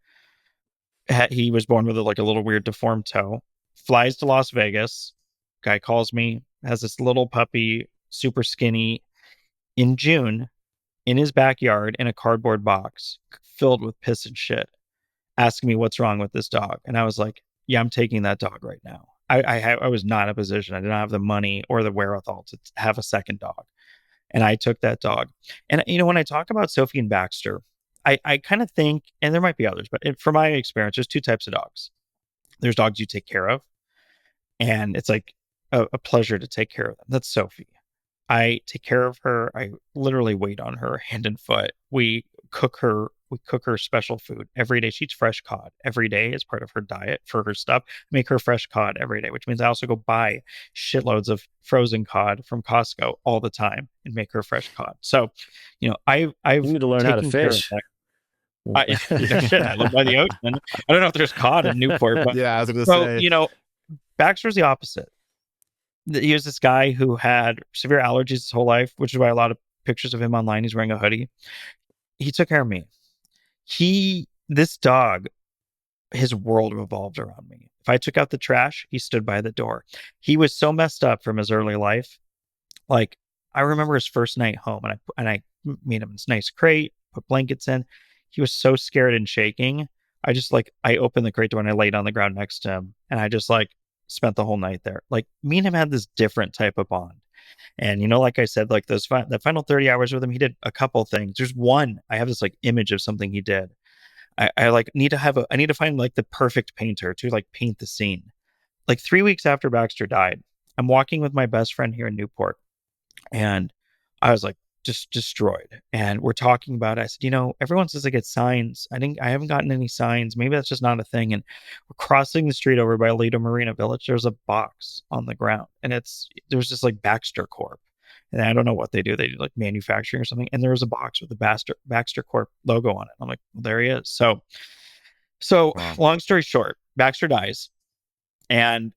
He was born with like a little weird deformed toe. Flies to Las Vegas. Guy calls me, has this little puppy, super skinny, in June in his backyard in a cardboard box filled with piss and shit, asking me what's wrong with this dog. And I was like, yeah, I'm taking that dog right now. I was not in a position. I did not have the money or the wherewithal to have a second dog. And I took that dog. And, when I talk about Sophie and Baxter, I kind of think, and there might be others, but from my experience, there's two types of dogs. There's dogs you take care of, and it's like a pleasure to take care of them. That's Sophie. I take care of her. I literally wait on her hand and foot. We cook her special food every day. She eats fresh cod every day as part of her diet for her stuff. Make her fresh cod every day, which means I also go buy shitloads of frozen cod from Costco all the time and make her fresh cod. So, I've You need to learn how to taken care of fish. that. Shit, I live by the ocean. I don't know if there's cod in Newport, but Yeah, I was gonna so, say. Baxter's the opposite. He was this guy who had severe allergies his whole life, which is why a lot of pictures of him online, he's wearing a hoodie. He took care of me. This dog, his world revolved around me. If I took out the trash, he stood by the door. He was so messed up from his early life. Like, I remember his first night home, and I made him this nice crate, put blankets in. He was so scared and shaking. I opened the crate door and I laid on the ground next to him, and I just like spent the whole night there. Like, me and him had this different type of bond. And like I said, like that final 30 hours with him, he did a couple things. There's one I have this like image of something he did. I like I need to find like the perfect painter to like paint the scene. Like 3 weeks after Baxter died, I'm walking with my best friend here in Newport, and I was like just destroyed. And we're talking about it. I said, everyone says I get signs. I haven't gotten any signs. Maybe that's just not a thing. And we're crossing the street over by Lido Marina Village. There's a box on the ground, and there's just like Baxter Corp. And I don't know what they do. They do like manufacturing or something. And there was a box with the Baxter Corp logo on it. I'm like, well, there he is. So Wow. long story short, Baxter dies, and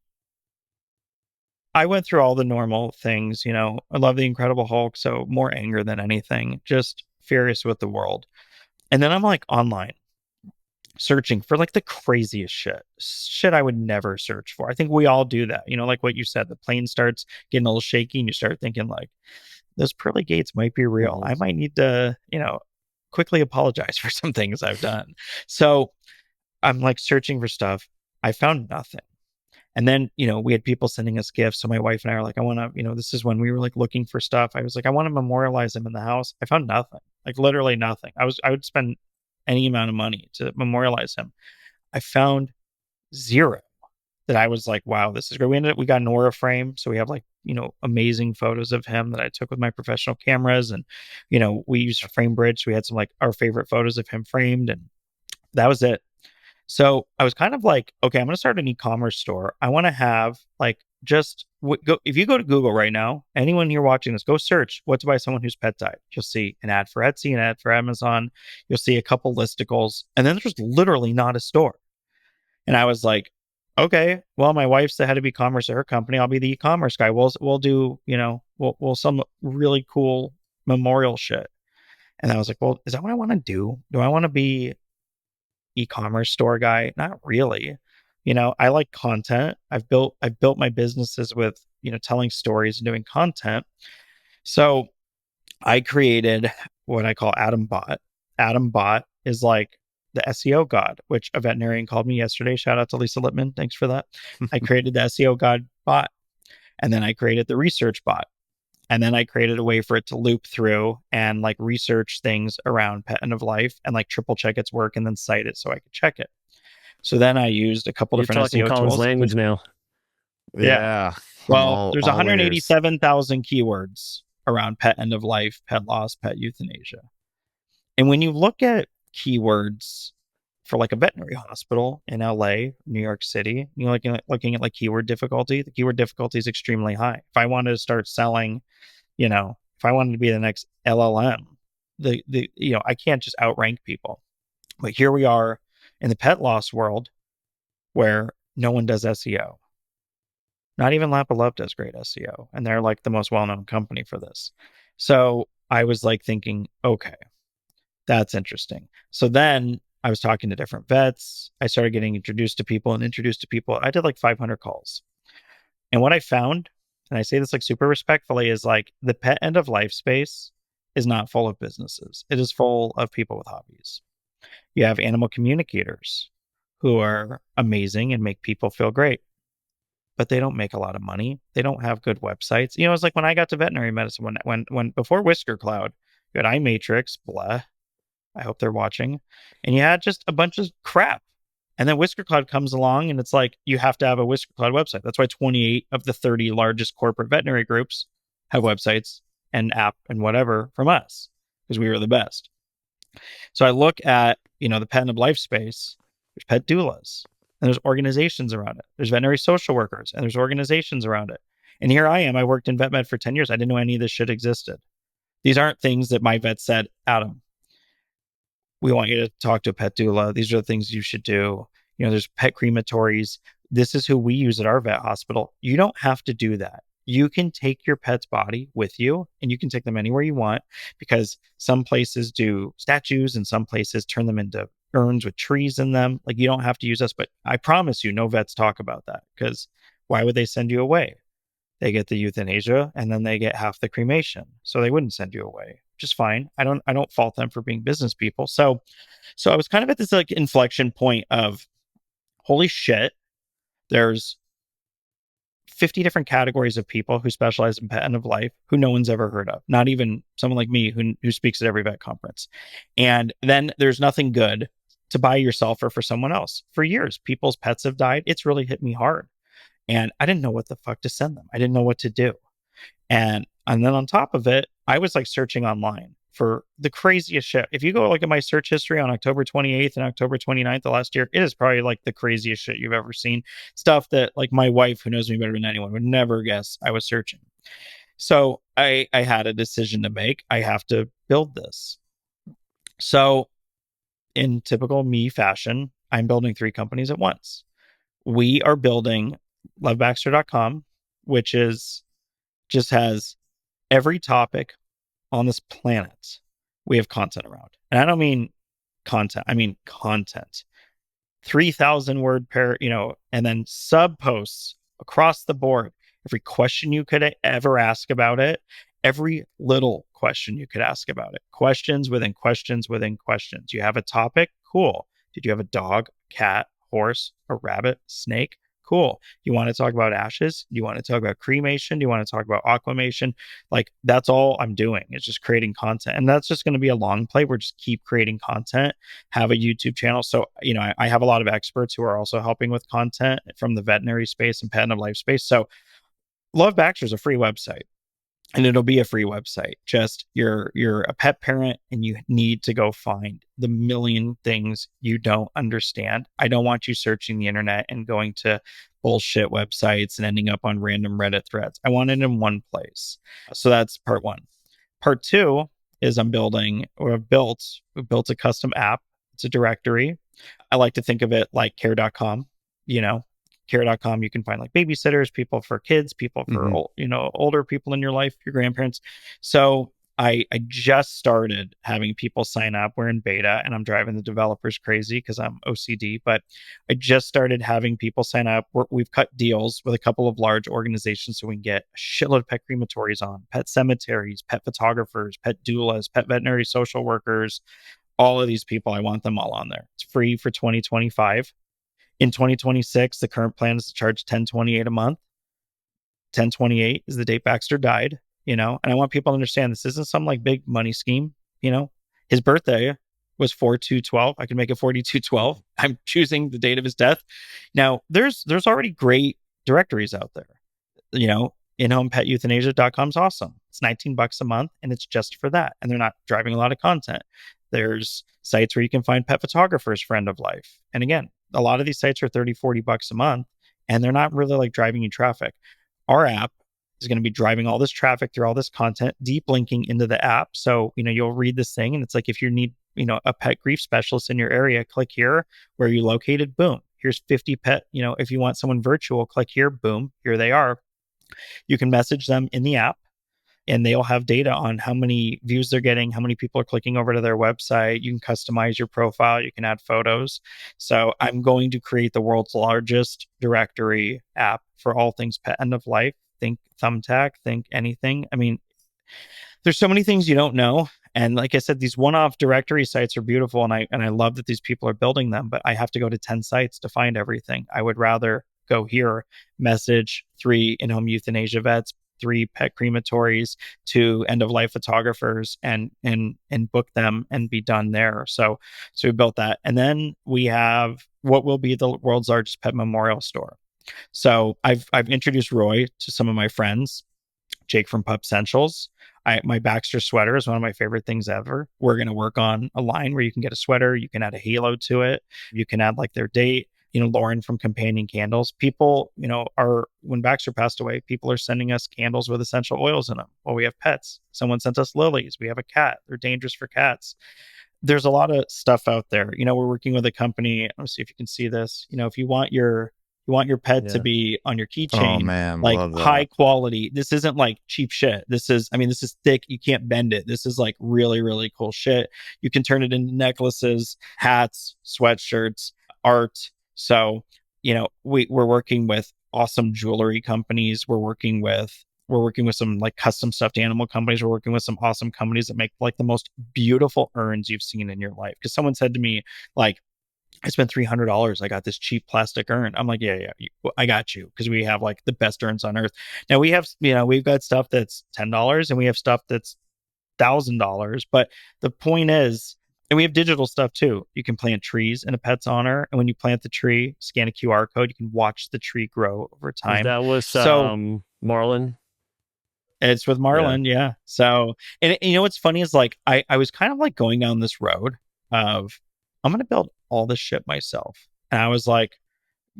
I went through all the normal things. I love the Incredible Hulk, so more anger than anything, just furious with the world. And then I'm like online searching for like the craziest shit I would never search for. I think we all do that. Like what you said, the plane starts getting a little shaky and you start thinking like those pearly gates might be real. Mhm. I might need to, quickly apologize for some things I've done. So I'm like searching for stuff. I found nothing. And then, we had people sending us gifts. So my wife and I are like, I want to, this is when we were like looking for stuff. I was like, I want to memorialize him in the house. I found nothing, like literally nothing. I would spend any amount of money to memorialize him. I found zero that I was like, wow, this is great. We got an aura frame. So we have like, amazing photos of him that I took with my professional cameras. And, we used a frame bridge. So we had some like our favorite photos of him framed, and that was it. So I was kind of like, okay, I'm going to start an e-commerce store. I want to have like go. If you go to Google right now, anyone here watching this, go search what to buy someone whose pet died. You'll see an ad for Etsy, an ad for Amazon. You'll see a couple listicles, and then there's literally not a store. And I was like, okay, well, my wife's the head of e-commerce at her company. I'll be the e-commerce guy. We'll do, we'll some really cool memorial shit. And I was like, well, is that what I want to do? Do I want to be e-commerce store guy? Not really. I like content. I've built my businesses with, telling stories and doing content. So I created what I call Adam Bot. Adam Bot is like the SEO god, which a veterinarian called me yesterday. Shout out to Lisa Lippman. Thanks for that. I created the SEO god bot, and then I created the research bot. And then I created a way for it to loop through and like research things around pet end of life and like triple check its work and then cite it so I could check it. So then I used a couple You're different talking SEO Colin's tools. language now. Yeah. Yeah. I'm Well, there's all ears. 187,000 keywords around pet end of life, pet loss, pet euthanasia. And when you look at keywords for like a veterinary hospital in LA, New York City, looking at like keyword difficulty, the keyword difficulty is extremely high. If I wanted to start selling, if I wanted to be the next LLM, I can't just outrank people. But here we are in the pet loss world where no one does SEO. Not even Lap of Love does great SEO, and they're like the most well-known company for this. So I was like thinking, okay, that's interesting. So then I was talking to different vets. I started getting introduced to people. I did like 500 calls. And what I found, and I say this like super respectfully, is like the pet end of life space is not full of businesses. It is full of people with hobbies. You have animal communicators who are amazing and make people feel great, but they don't make a lot of money. They don't have good websites. It's like when I got to veterinary medicine, when before Whisker Cloud, you had iMatrix, blah. I hope they're watching. And you had just a bunch of crap. And then Whisker Cloud comes along and it's like, you have to have a Whisker Cloud website. That's why 28 of the 30 largest corporate veterinary groups have websites and app and whatever from us, because we were the best. So I look at, the pet end of life space, there's pet doulas, and there's organizations around it. There's veterinary social workers, and there's organizations around it. And here I am. I worked in vet med for 10 years. I didn't know any of this shit existed. These aren't things that my vet said, Adam, we want you to talk to a pet doula. These are the things you should do. There's pet crematories. This is who we use at our vet hospital. You don't have to do that. You can take your pet's body with you and you can take them anywhere you want, because some places do statues and some places turn them into urns with trees in them. Like, you don't have to use us, but I promise you, no vets talk about that, because why would they send you away? They get the euthanasia and then they get half the cremation. So they wouldn't send you away. Just fine. I don't fault them for being business people. So I was kind of at this like inflection point of, holy shit, there's 50 different categories of people who specialize in pet end of life who no one's ever heard of. Not even someone like me who speaks at every vet conference. And then there's nothing good to buy yourself or for someone else. For years, people's pets have died. It's really hit me hard. And I didn't know what the fuck to send them. I didn't know what to do. And then on top of it, I was like searching online for the craziest shit. If you go look at my search history on October 28th and October 29th of last year, it is probably like the craziest shit you've ever seen. Stuff that like my wife, who knows me better than anyone, would never guess I was searching. So I had a decision to make. I have to build this. So in typical me fashion, I'm building 3 companies at once. We are building lovebaxter.com, which just has every topic on this planet we have content around. And I don't mean content, I mean content. 3,000 word and then sub posts across the board. Every question you could ever ask about it, every little question you could ask about it. Questions within questions within questions. You have a topic? Cool. Did you have a dog, cat, horse, a rabbit, snake? Cool. You want to talk about ashes? You want to talk about cremation? You want to talk about aquamation? Like, that's all I'm doing. It's just creating content. And that's just going to be a long play. We're just keep creating content, have a YouTube channel. So, I have a lot of experts who are also helping with content from the veterinary space and pet and life space. So Love Baxter is a free website, and it'll be a free website. Just you're a pet parent and you need to go find the million things you don't understand. I don't want you searching the internet and going to bullshit websites and ending up on random Reddit threads. I want it in one place. So that's part one. Part two is we built a custom app. It's a directory. I like to think of it like care.com, you know, care.com. You can find like babysitters, people for kids, people for older people in your life, your grandparents. So I just started having people sign up. We're in beta and I'm driving the developers crazy because I'm OCD, but I just started having people sign up. We've cut deals with a couple of large organizations so we can get a shitload of pet crematories on, pet cemeteries, pet photographers, pet doulas, pet veterinary social workers, all of these people. I want them all on there. It's free for 2025. In 2026, the current plan is to charge $10.28 a month. 10/28 is the date Baxter died, and I want people to understand this isn't some like big money scheme. His birthday was 4/2/12. I can make it 42/12. I'm choosing the date of his death. Now, there's already great directories out there. InHomePetEuthanasia.com is awesome. It's $19 a month and it's just for that. And they're not driving a lot of content. There's sites where you can find pet photographers, friend of life. And again, a lot of these sites are 30, $40 a month and they're not really like driving you traffic. Our app is going to be driving all this traffic through all this content, deep linking into the app. So, you'll read this thing and it's like, if you need, a pet grief specialist in your area, click here. Where are you located? Boom. Here's 50 pet, if you want someone virtual, click here. Boom. Here they are. You can message them in the app and they'll have data on how many views they're getting, how many people are clicking over to their website. You can customize your profile. You can add photos. So I'm going to create the world's largest directory app for all things pet end of life. Think Thumbtack, think anything. I mean, there's so many things you don't know. And like I said, these one-off directory sites are beautiful. And I love that these people are building them, but I have to go to 10 sites to find everything. I would rather go here, message 3 in-home euthanasia vets, 3 pet crematories, 2 end-of-life photographers, and book them and be done there. So we built that. And then we have what will be the world's largest pet memorial store. So I've introduced Roy to some of my friends. Jake from Pup Essentials. My Baxter sweater is one of my favorite things ever. We're going to work on a line where you can get a sweater, you can add a halo to it, you can add like their date. Lauren from Companion Candles. People, when Baxter passed away, people are sending us candles with essential oils in them. Well, we have pets. Someone sent us lilies. We have a cat. They're dangerous for cats. There's a lot of stuff out there. We're working with a company. Let me see if you can see this. If you want your pet to be on your keychain, Oh man, like love that. high quality. This isn't like cheap shit. This is thick. You can't bend it. This is like really, really cool shit. You can turn it into necklaces, hats, sweatshirts, art. So, we're working with awesome jewelry companies. We're working with some like custom stuffed animal companies. We're working with some awesome companies that make like the most beautiful urns you've seen in your life. Because someone said to me, like, I spent $300. I got this cheap plastic urn. I'm like, yeah, I got you. Because we have like the best urns on earth. Now we have, we've got stuff that's $10 and we have stuff that's $1,000. But the point is, and we have digital stuff too. You can plant trees in a pet's honor. And when you plant the tree, scan a QR code, you can watch the tree grow over Is time. that with So Marlin? it's with Marlin. Yeah. So, and what's funny is like, I was kind of like going down this road of, I'm going to build all this shit myself. And I was like,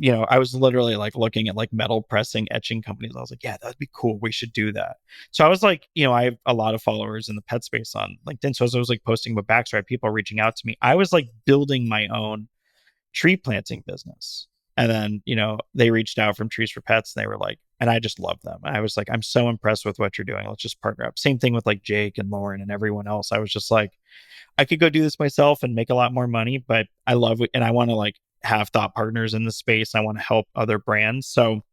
I was literally like looking at like metal pressing etching companies. I was like, yeah, that'd be cool. We should do that. So I was like, I have a lot of followers in the pet space on LinkedIn. So as I was like posting about Baxter, I had people reaching out to me. I was like building my own tree planting business. And then, they reached out from Trees for Pets and they were like, and I just love them. I was like, I'm so impressed with what you're doing. Let's just partner up. Same thing with like Jake and Lauren and everyone else. I was just like, I could go do this myself and make a lot more money, but I love it. And I want to like have thought partners in the space. I want to help other brands. So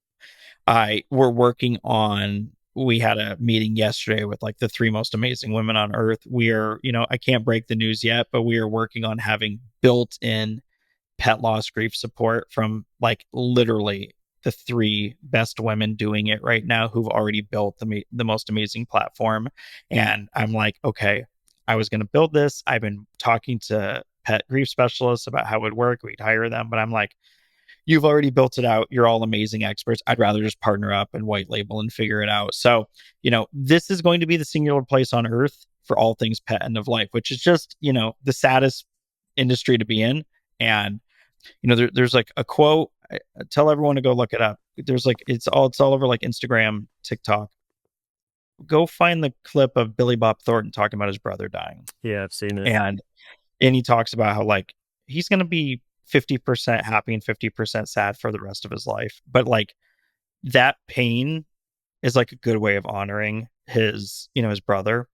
we're working on we had a meeting yesterday with like the 3 most amazing women on earth. We are, I can't break the news yet, but we are working on having built in pet loss grief support from like literally the 3 best women doing it right now who've already built the most amazing platform. And I'm like, okay, I was going to build this. I've been talking to pet grief specialists about how it would work. We'd hire them, but I'm like, you've already built it out. You're all amazing experts. I'd rather just partner up and white label and figure it out. So, this is going to be the singular place on earth for all things pet end of life, which is just, the saddest industry to be in. And, there's like a quote. I tell everyone to go look it up. There's like, it's all over like Instagram, TikTok. Go find the clip of Billy Bob Thornton talking about his brother dying. Yeah, I've seen it. And he talks about how like he's going to be 50% happy and 50% sad for the rest of his life. But like that pain is like a good way of honoring his brother.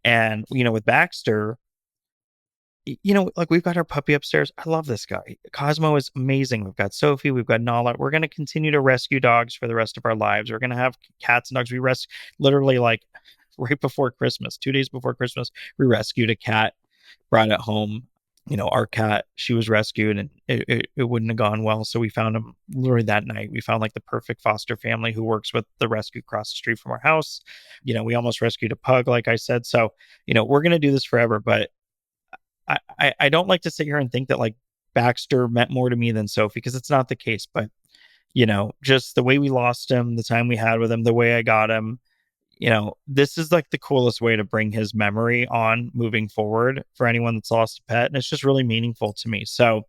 And, with Baxter, like we've got our puppy upstairs. I love this guy. Cosmo is amazing. We've got Sophie. We've got Nala. We're going to continue to rescue dogs for the rest of our lives. We're going to have cats and dogs. We literally like right before Christmas, 2 days before Christmas, we rescued a cat, brought it home. Our cat, she was rescued and it wouldn't have gone well. So we found him literally that night. We found like the perfect foster family who works with the rescue across the street from our house. We almost rescued a pug, like I said. So, we're going to do this forever. But I don't like to sit here and think that like Baxter meant more to me than Sophie, because it's not the case. But, just the way we lost him, the time we had with him, the way I got him, this is like the coolest way to bring his memory on moving forward for anyone that's lost a pet. And it's just really meaningful to me. So,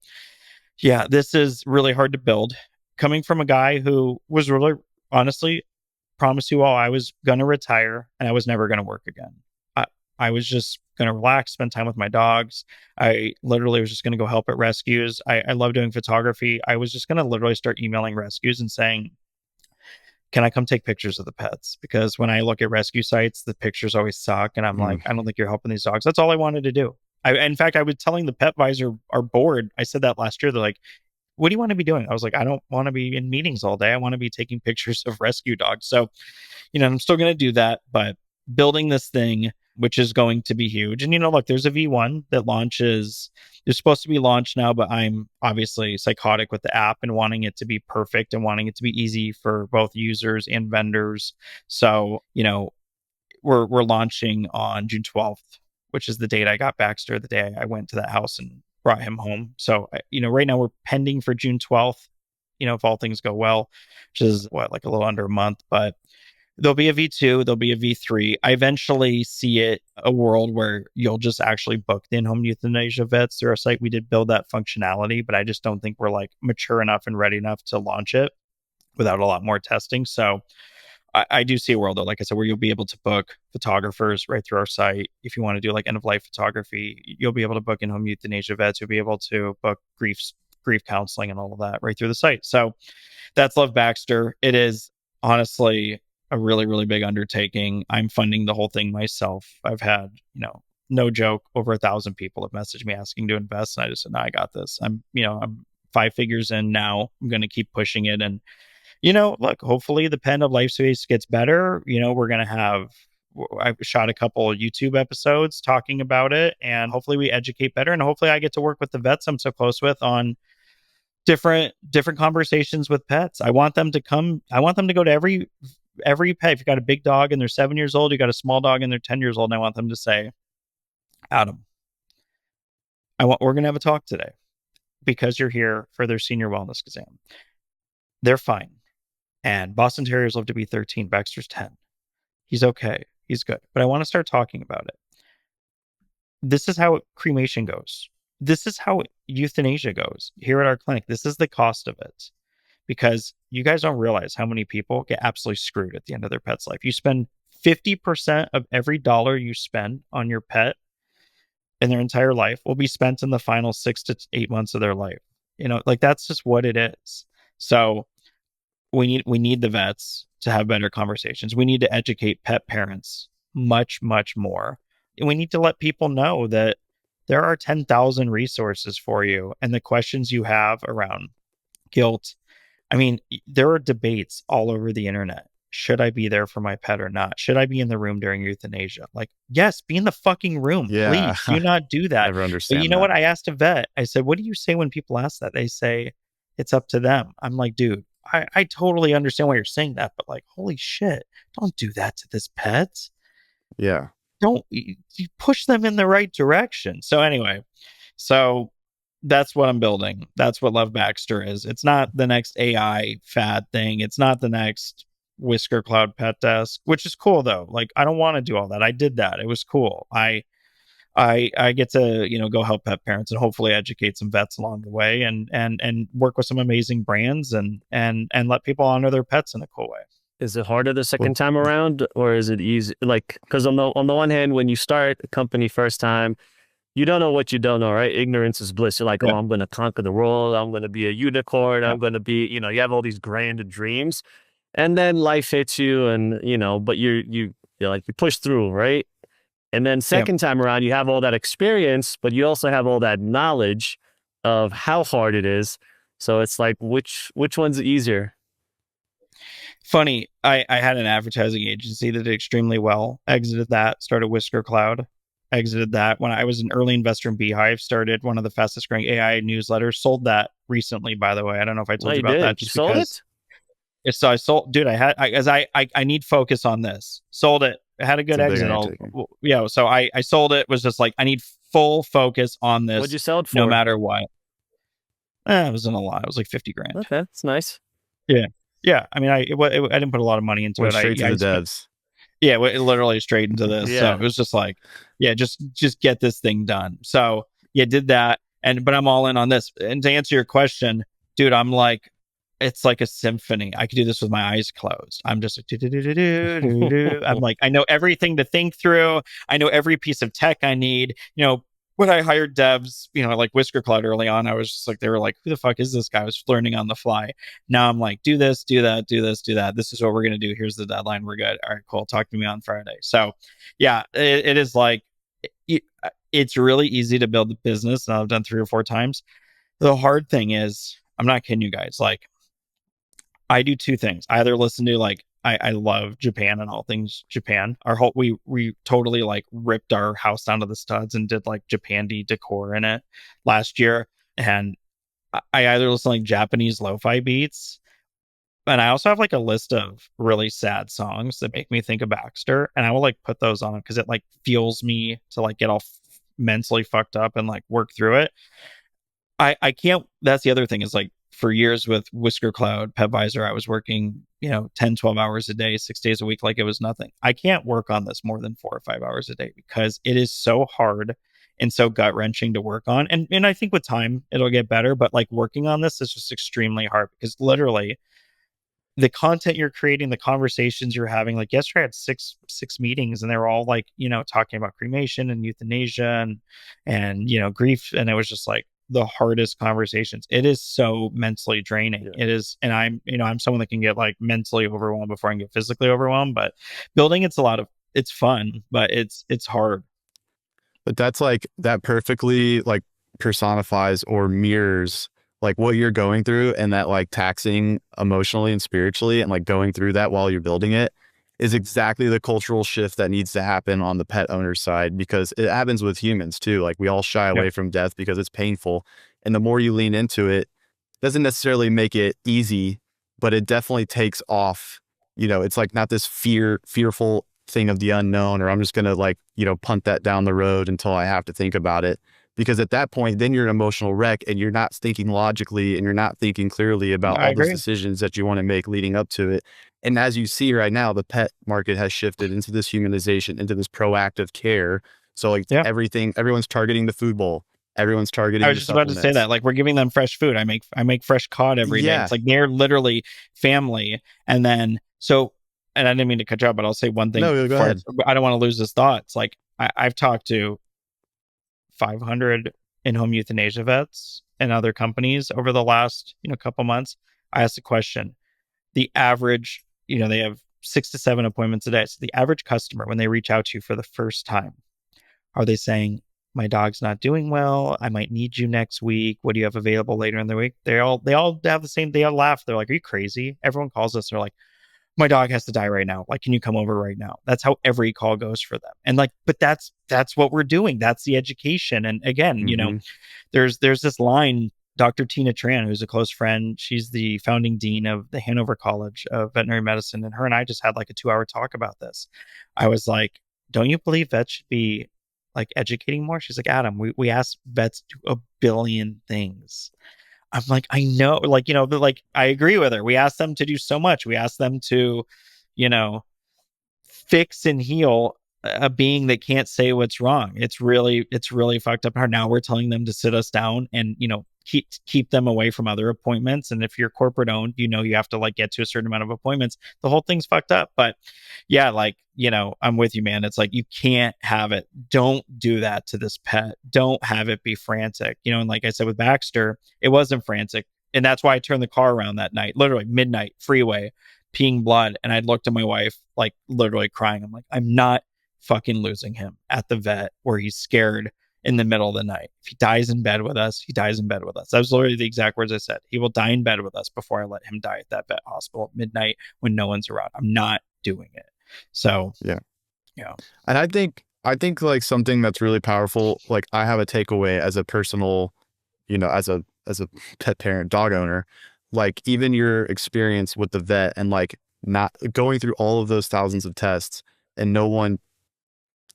yeah, this is really hard to build. Coming from a guy who was really, honestly, promise you all, I was going to retire and I was never going to work again. I was just going to relax, spend time with my dogs. I literally was just going to go help at rescues. I love doing photography. I was just going to literally start emailing rescues and saying, can I come take pictures of the pets? Because when I look at rescue sites, the pictures always suck. And I'm like, I don't think you're helping these dogs. That's all I wanted to do. In fact, I was telling the pet visor, our board, I said that last year. They're like, what do you want to be doing? I was like, I don't want to be in meetings all day. I want to be taking pictures of rescue dogs. So, I'm still going to do that, but building this thing, which is going to be huge. And, look, there's a V1 that launches. It's supposed to be launched now, but I'm obviously psychotic with the app and wanting it to be perfect and wanting it to be easy for both users and vendors. So, we're launching on June 12th, which is the date I got Baxter, the day I went to that house and brought him home. So, right now we're pending for June 12th, if all things go well, which is like a little under a month. But there'll be a V2, there'll be a V3. I eventually see it a world where you'll just actually book the in-home euthanasia vets through our site. We did build that functionality, but I just don't think we're like mature enough and ready enough to launch it without a lot more testing. So I do see a world, though, like I said, where you'll be able to book photographers right through our site. If you want to do like end-of-life photography, you'll be able to book in-home euthanasia vets. You'll be able to book grief counseling and all of that right through the site. So that's Love Baxter. It is honestly a really, really big undertaking. I'm funding the whole thing myself. I've had, no joke, over 1,000 people have messaged me asking to invest. And I just said, no, I got this. I'm 5 figures in now. I'm going to keep pushing it. And, look, hopefully the pen of life space gets better. We're going to have, I shot a couple of YouTube episodes talking about it, and hopefully we educate better. And hopefully I get to work with the vets I'm so close with on different conversations with pets. I want them to go to every pet. If you got a big dog and they're 7 years old, you got a small dog and they're 10 years old, and I want them to say, Adam, we're going to have a talk today because you're here for their senior wellness exam. They're fine. And Boston Terriers live to be 13. Baxter's 10. He's okay. He's good. But I want to start talking about it. This is how cremation goes. This is how euthanasia goes here at our clinic. This is the cost of it. Because you guys don't realize how many people get absolutely screwed at the end of their pet's life. You spend 50% of every dollar you spend on your pet in their entire life will be spent in the final 6 to 8 months of their life. Like that's just what it is. So we need the vets to have better conversations. We need to educate pet parents much, much more. And we need to let people know that there are 10,000 resources for you, and the questions you have around guilt. I mean, there are debates all over the internet. should I be there for my pet or not? Should I be in the room during euthanasia? Like, yes, be in the fucking room, Yeah. please. Do not do that. Never But you understand know that. what? I asked a vet. I said, what do you say when people ask that? They say it's up to them. I'm like, dude, I totally understand why you're saying that, but like, holy shit, don't do that to this pet. Yeah. Don't you push them in the right direction. So anyway, so that's what I'm building. That's what Love Baxter is. It's not the next AI fad thing. It's not the next Whisker Cloud pet desk, which is cool though. Like I don't want to do all that. I did that. It was cool. I get to, go help pet parents and hopefully educate some vets along the way and work with some amazing brands and let people honor their pets in a cool way. Is it harder the Well, second time around, or is it easy? Like, because on the one hand, when you start a company first time, you don't know what you don't know, right? Ignorance is bliss. You're like, oh, Yeah. I'm going to conquer the world. I'm going to be a unicorn. Yeah. I'm going to be, you have all these grand dreams, and then life hits you, and but you're like you push through, right? And then Yeah. second time around, you have all that experience, but you also have all that knowledge of how hard it is. So it's like, which one's easier? Funny, I had an advertising agency that did extremely well. Exited that, started Whisker Cloud. Exited that when I was an early investor in Beehive. Started one of the fastest growing AI newsletters. Sold that recently, by the way. I don't know if I No, told you you about that, did. You just sold because it? it's so I sold. Dude, I need focus on this. Sold it. I had a it's good a big exit. undertaking. So I sold it. Was just like I need full focus on What'd this, you sell it no for? matter what. It wasn't a lot. It was like 50 grand. Okay, that's nice. Yeah. Yeah, I mean, I didn't put a lot of money into Went it. straight to I the spent. devs. Yeah, it literally straight into this. So it Yeah. was just like, yeah, just get this thing done. So yeah, did that, but I'm all in on this. And to answer your question, dude, I'm like, it's like a symphony. I could do this with my eyes closed. I'm just like, do-do-do-do-do-do-do. I'm like, I know everything to think through. I know every piece of tech I need. When I hired devs, like Whisker Cloud early on, I was just like, they were like, who the fuck is this guy? I was learning on the fly. Now I'm like, do this, do that, do this, do that. This is what we're going to do. Here's the deadline. We're good. All right, cool. Talk to me on Friday. So yeah, it is like, it's really easy to build the business. And I've done 3 or 4 times. The hard thing is, I'm not kidding you guys. Like, I do two things. I either listen to like I love Japan and all things Japan. Our whole we totally like ripped our house down to the studs and did like Japan-y decor in it last year. And I either listen to like Japanese lo-fi beats, and I also have like a list of really sad songs that make me think of Baxter, and I will like put those on because it like fuels me to like get all mentally fucked up and like work through it. I can't. That's the other thing is like for years with Whisker Cloud, Petvisor, I was working, 10, 12 hours a day, 6 days a week, like it was nothing. I can't work on this more than 4 or 5 hours a day because it is so hard and so gut wrenching to work on. And I think with time it'll get better, but like working on this is just extremely hard because literally the content you're creating, the conversations you're having. Like yesterday, I had six meetings, and they were all like, talking about cremation and euthanasia and grief, and it was just like the hardest conversations. It is so mentally draining. Yeah. It is, and I'm someone that can get like mentally overwhelmed before I can get physically overwhelmed. But building, it's fun, but it's hard. But that's like that perfectly like personifies or mirrors like what you're going through, and that like taxing emotionally and spiritually and like going through that while you're building it is exactly the cultural shift that needs to happen on the pet owner side, because it happens with humans too. Like we all shy Yeah. away from death because it's painful. And the more you lean into it, doesn't necessarily make it easy, but it definitely takes off. It's like not this fearful thing of the unknown, or I'm just going to like, punt that down the road until I have to think about it. Because at that point, then you're an emotional wreck and you're not thinking logically and you're not thinking clearly about I all those agree. decisions that you want to make leading up to it. And as you see right now, the pet market has shifted into this humanization, into this proactive care. So like Yeah. everyone's targeting the food bowl. Everyone's targeting I was the just about to say supplements. that. Like we're giving them fresh food. I make fresh cod every day. Yeah. It's like they're literally family. And then and I didn't mean to cut you off, but I'll say one thing No, go before ahead. I don't want to lose this thought. It's like I've talked to 500 in-home euthanasia vets and other companies over the last couple months. I asked a question. The average, they have 6 to 7 appointments a day. So the average customer, when they reach out to you for the first time, are they saying, my dog's not doing well, I might need you next week, what do you have available later in the week? They all have the same, they all laugh. They're like, are you crazy? Everyone calls us, they're like, my dog has to die right now. Like, can you come over right now? That's how every call goes for them. And like, but that's what we're doing. That's the education. And again, Mm-hmm. there's this line, Dr. Tina Tran, who's a close friend. She's the founding dean of the Hanover College of Veterinary Medicine. And her and I just had like a 2-hour talk about this. I was like, don't you believe vets should be like educating more? She's like, Adam, we ask vets to do a billion things. I'm like, I know, like, but like, I agree with her. We ask them to do so much. We ask them to, you know, fix and heal a being that can't say what's wrong. It's really fucked up. Now we're telling them to sit us down and, keep them away from other appointments. And if you're corporate owned, you have to like get to a certain amount of appointments. The whole thing's fucked up. But yeah, like, I'm with you, man. It's like, you can't have it. Don't do that to this pet. Don't have it be frantic. And like I said with Baxter, it wasn't frantic. And that's why I turned the car around that night, literally midnight freeway, peeing blood. And I looked at my wife, like literally crying. I'm like, I'm not fucking losing him at the vet where he's scared in the middle of the night. If he dies in bed with us, he dies in bed with us. That was literally the exact words I said. He will die in bed with us before I let him die at that vet hospital at midnight when no one's around. I'm not doing it. So, Yeah. yeah. And I think like something that's really powerful, like I have a takeaway as a personal, as a pet parent, dog owner, like even your experience with the vet and like not going through all of those thousands of tests and no one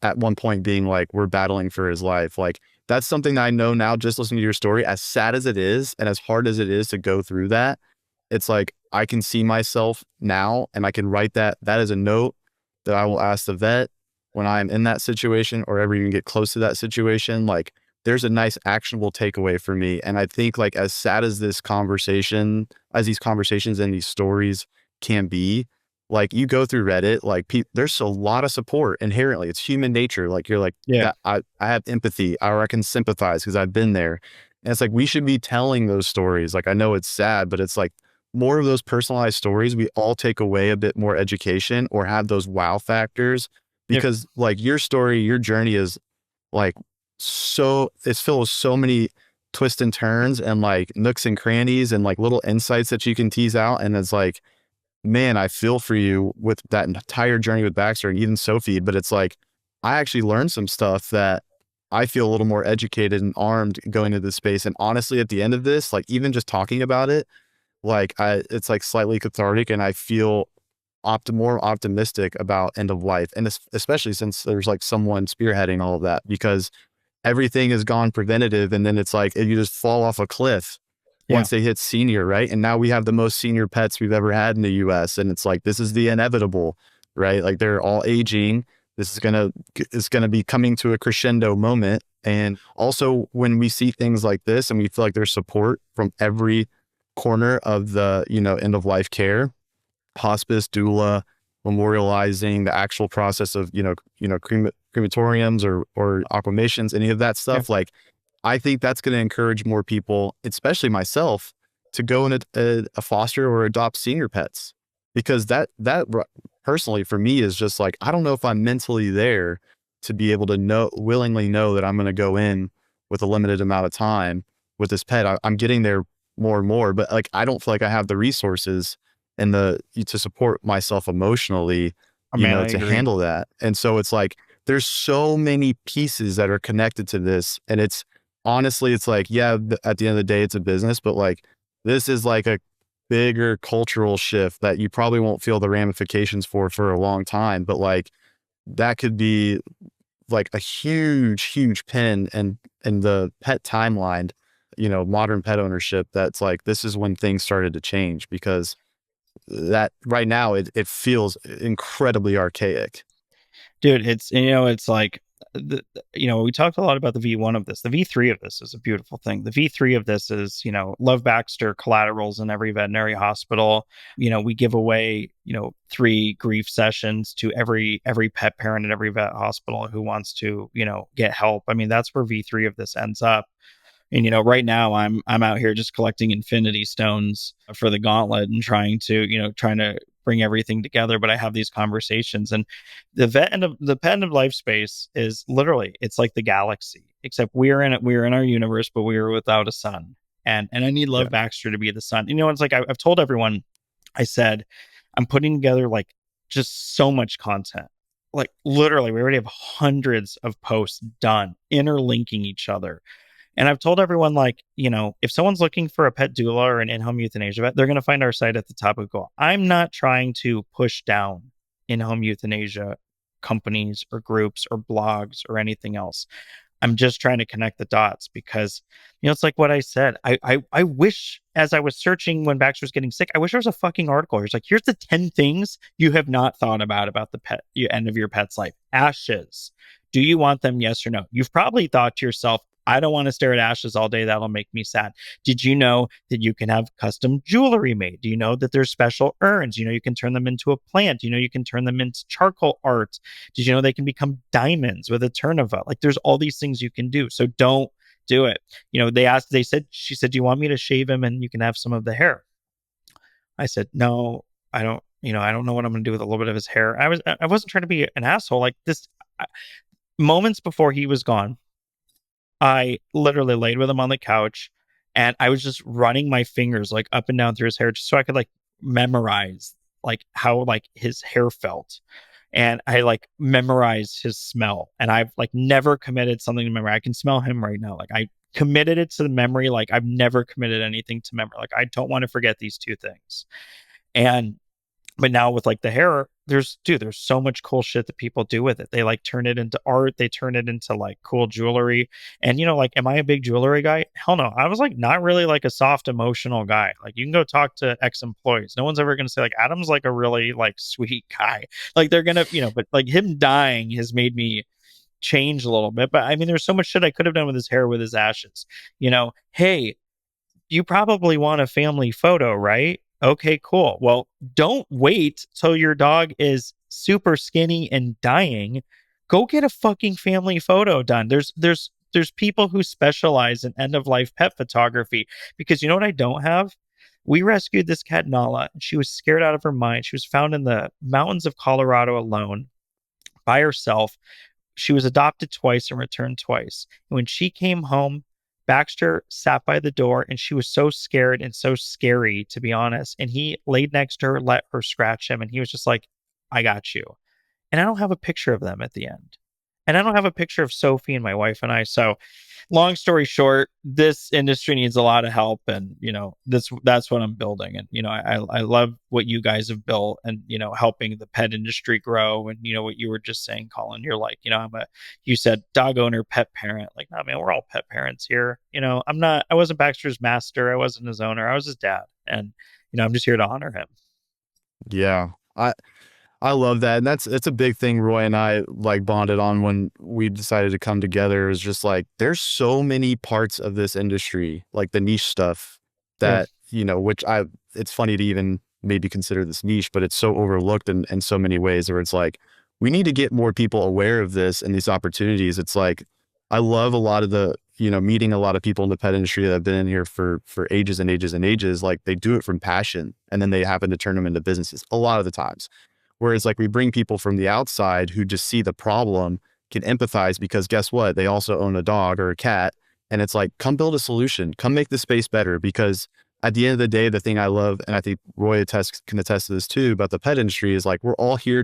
at one point being like, we're battling for his life. Like that's something that I know now, just listening to your story, as sad as it is and as hard as it is to go through that, it's like I can see myself now and I can write that as a note that I will ask the vet when I'm in that situation or ever even get close to that situation. Like there's a nice actionable takeaway for me. And I think like as sad as these conversations and these stories can be, like you go through Reddit, like there's a lot of support inherently. It's human nature. Like you're like, Yeah. that I have empathy or I can sympathize because I've been there. And it's like, we should be telling those stories. Like, I know it's sad, but it's like more of those personalized stories. We all take away a bit more education or have those wow factors Yep. because like your story, your journey is like, it's filled with so many twists and turns and like nooks and crannies and like little insights that you can tease out. And it's like, man, I feel for you with that entire journey with Baxter and even Sophie, but it's like, I actually learned some stuff that I feel a little more educated and armed going into this space. And honestly, at the end of this, like even just talking about it, like it's like slightly cathartic and I feel more optimistic about end of life. And especially since there's like someone spearheading all of that because everything is gone preventative. And then it's like, you just fall off a cliff Yeah. once they hit senior, right? And now we have the most senior pets we've ever had in the US. And it's like, this is the inevitable, right? Like they're all aging. This is gonna be coming to a crescendo moment. And also when we see things like this and we feel like there's support from every corner of the, end of life care, hospice, doula, memorializing, the actual process of, crematoriums or aquamations, any of that Yeah. stuff, like I think that's going to encourage more people, especially myself, to go in a foster or adopt senior pets, because that personally for me is just like, I don't know if I'm mentally there to be able to willingly know that I'm going to go in with a limited amount of time with this pet. I'm getting there more and more, but like, I don't feel like I have the resources and to support myself emotionally, I mean, I to agree. handle that. And so it's like, there's so many pieces that are connected to this. And it's honestly, it's like, yeah, at the end of the day, it's a business, but like, this is like a bigger cultural shift that you probably won't feel the ramifications for a long time. But like, that could be like a huge pin and the pet timeline, modern pet ownership. That's like, this is when things started to change because that right now it feels incredibly archaic. Dude, it's like we talked a lot about the V1 of this. The V3 of this is a beautiful thing. The V3 of this is, Love Baxter collaterals in every veterinary hospital. We give away, 3 grief sessions to every pet parent at every vet hospital who wants to, get help. I mean, that's where V3 of this ends up. And right now I'm out here just collecting infinity stones for the gauntlet and trying to bring everything together. But I have these conversations, and the pet end of life space is literally, it's like the galaxy, except we're in our universe, but we are without a sun. And I need Love Yeah. Baxter to be the sun. It's like I've told everyone. I said, I'm putting together like just so much content. Like literally, we already have hundreds of posts done, interlinking each other. And I've told everyone, like, if someone's looking for a pet doula or an in-home euthanasia vet, they're going to find our site at the top of Google. I'm not trying to push down in-home euthanasia companies or groups or blogs or anything else. I'm just trying to connect the dots because, it's like what I said. I wish, as I was searching when Baxter was getting sick, I wish there was a fucking article. It's like, here's the 10 things you have not thought about the end of your pet's life. Ashes. Do you want them? Yes or no? You've probably thought to yourself, I don't want to stare at ashes all day. That'll make me sad. Did you know that you can have custom jewelry made? Do you know that there's special urns? You can turn them into a plant. You can turn them into charcoal art. Did you know they can become diamonds with a Turnova? Like, there's all these things you can do. So don't do it. She said, do you want me to shave him and you can have some of the hair? I said, no, I don't, I don't know what I'm going to do with a little bit of his hair. I wasn't trying to be an asshole like this. Moments before he was gone, I literally laid with him on the couch and I was just running my fingers like up and down through his hair just so I could like memorize like how like his hair felt. And I like memorized his smell. And I've like never committed something to memory. I can smell him right now. Like, I committed it to the memory. Like, I've never committed anything to memory. Like, I don't want to forget these two things. But now with like the hair, there's so much cool shit that people do with it. They like turn it into art. They turn it into like cool jewelry. And like, am I a big jewelry guy? Hell no. I was like not really like a soft emotional guy. Like, you can go talk to ex-employees. No one's ever going to say like Adam's like a really like sweet guy. Like, they're going to, but like him dying has made me change a little bit. But I mean, there's so much shit I could have done with his hair, with his ashes. Hey, you probably want a family photo, right? Okay, cool. Well, don't wait till your dog is super skinny and dying. Go get a fucking family photo done. There's people who specialize in end of life pet photography, because you know what I don't have? We rescued this cat Nala and she was scared out of her mind. She was found in the mountains of Colorado alone by herself. She was adopted twice and returned twice. And when she came home, Baxter sat by the door and she was so scared and so scary, to be honest. And he laid next to her, let her scratch him. And he was just like, I got you. And I don't have a picture of them at the end. And I don't have a picture of Sophie and my wife and I. So long story short, this industry needs a lot of help. And, that's what I'm building. And, I love what you guys have built and, helping the pet industry grow. And, what you were just saying, Colin, you're like, you said dog owner, pet parent. Like, no, man, we're all pet parents here. I wasn't Baxter's master. I wasn't his owner. I was his dad. And, I'm just here to honor him. Yeah. I love that. And it's a big thing Roy and I like bonded on when we decided to come together. Is just like, there's so many parts of this industry, like the niche stuff that, which it's funny to even maybe consider this niche, but it's so overlooked in so many ways, where it's like, we need to get more people aware of this and these opportunities. It's like, I love a lot of the, meeting a lot of people in the pet industry that have been in here for ages and ages and ages. Like, they do it from passion and then they happen to turn them into businesses a lot of the times. Whereas like we bring people from the outside who just see the problem, can empathize, because guess what? They also own a dog or a cat. And it's like, come build a solution, come make the space better. Because at the end of the day, the thing I love, and I think Roy can attest to this too, about the pet industry, is like, we're all here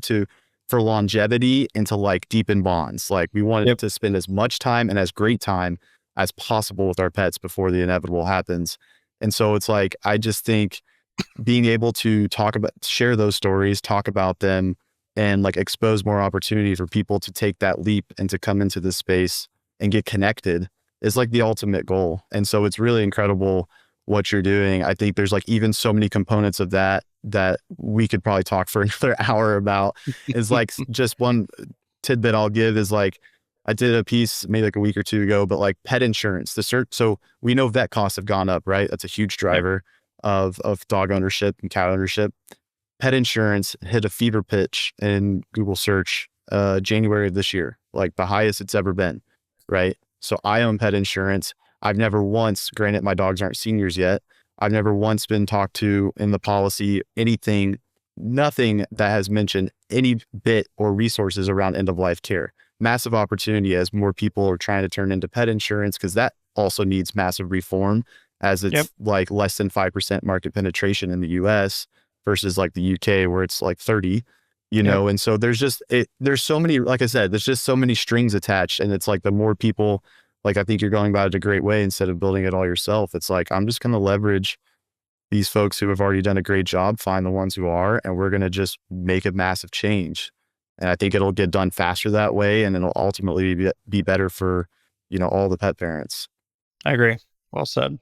for longevity and to like deepen bonds. Like, we want to spend as much time and as great time as possible with our pets before the inevitable happens. And so it's like, I just think being able to share those stories, talk about them, and like expose more opportunity for people to take that leap and to come into this space and get connected is like the ultimate goal. And so it's really incredible what you're doing. I think there's like even so many components of that we could probably talk for another hour about. Is like, just one tidbit I'll give is like, I did a piece maybe like a week or two ago, but like pet insurance, so we know vet costs have gone up, right? That's a huge driver of dog ownership and cat ownership. Pet insurance hit a fever pitch in Google search January of this year, like the highest it's ever been, right? So I own pet insurance. I've never once, granted my dogs aren't seniors yet, I've never once been talked to in the policy, nothing that has mentioned any bit or resources around end of life care. Massive opportunity as more people are trying to turn into pet insurance, because that also needs massive reform, as it's like less than 5% market penetration in the US. versus like the UK where it's like 30, you Yep. know? And so there's so many, like I said, there's just so many strings attached. And it's like the more people, like, I think you're going about it a great way instead of building it all yourself. It's like, I'm just going to leverage these folks who have already done a great job, find the ones who are, and we're going to just make a massive change. And I think it'll get done faster that way. And it'll ultimately be better for, you know, all the pet parents. I agree. Well said.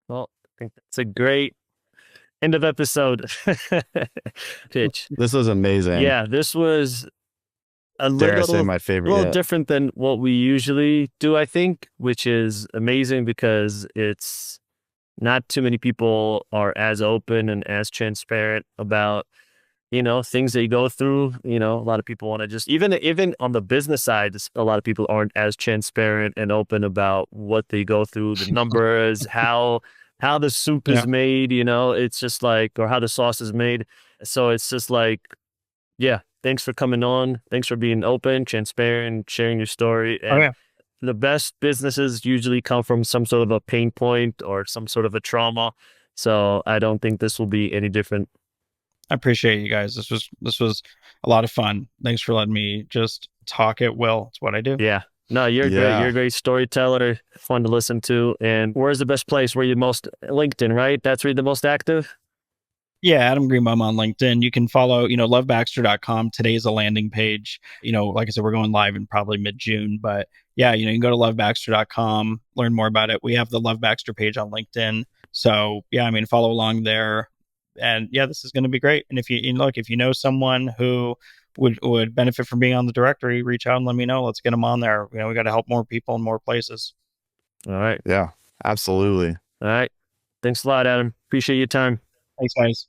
Well, I think that's a great end of episode. Pitch. This was amazing. Yeah, this was a Dare I say little, my favorite little yet. different than what we usually do, I think, which is amazing because it's not too many people are as open and as transparent about, you know, things they go through. You know, a lot of people want to just, even on the business side, a lot of people aren't as transparent and open about what they go through, the numbers, how the soup is Yeah. made, you know, it's just like, or how the sauce is made. So it's just like, yeah, thanks for coming on. Thanks for being open, transparent, sharing your story. Oh And yeah. the best businesses usually come from some sort of a pain point or some sort of a trauma. So I don't think this will be any different. I appreciate you guys. This was a lot of fun. Thanks for letting me just talk at will. It's what I do. Yeah. No, you're great. Yeah. You're a great storyteller, fun to listen to. And where's the best place? Where you most LinkedIn, right? That's where you're the most active? Yeah, Adam Greenbaum on LinkedIn. You can follow, lovebaxter.com. Today's a landing page. Like I said, we're going live in probably mid-June, but yeah, you can go to lovebaxter.com, learn more about it. We have the Love Baxter page on LinkedIn. So yeah, follow along there. And yeah, this is going to be great. And if if you know someone who would benefit from being on the directory, reach out and let me know. Let's get them on there. We got to help more people in more places. All right. Yeah, absolutely. All right. Thanks a lot, Adam. Appreciate your time. Thanks, guys.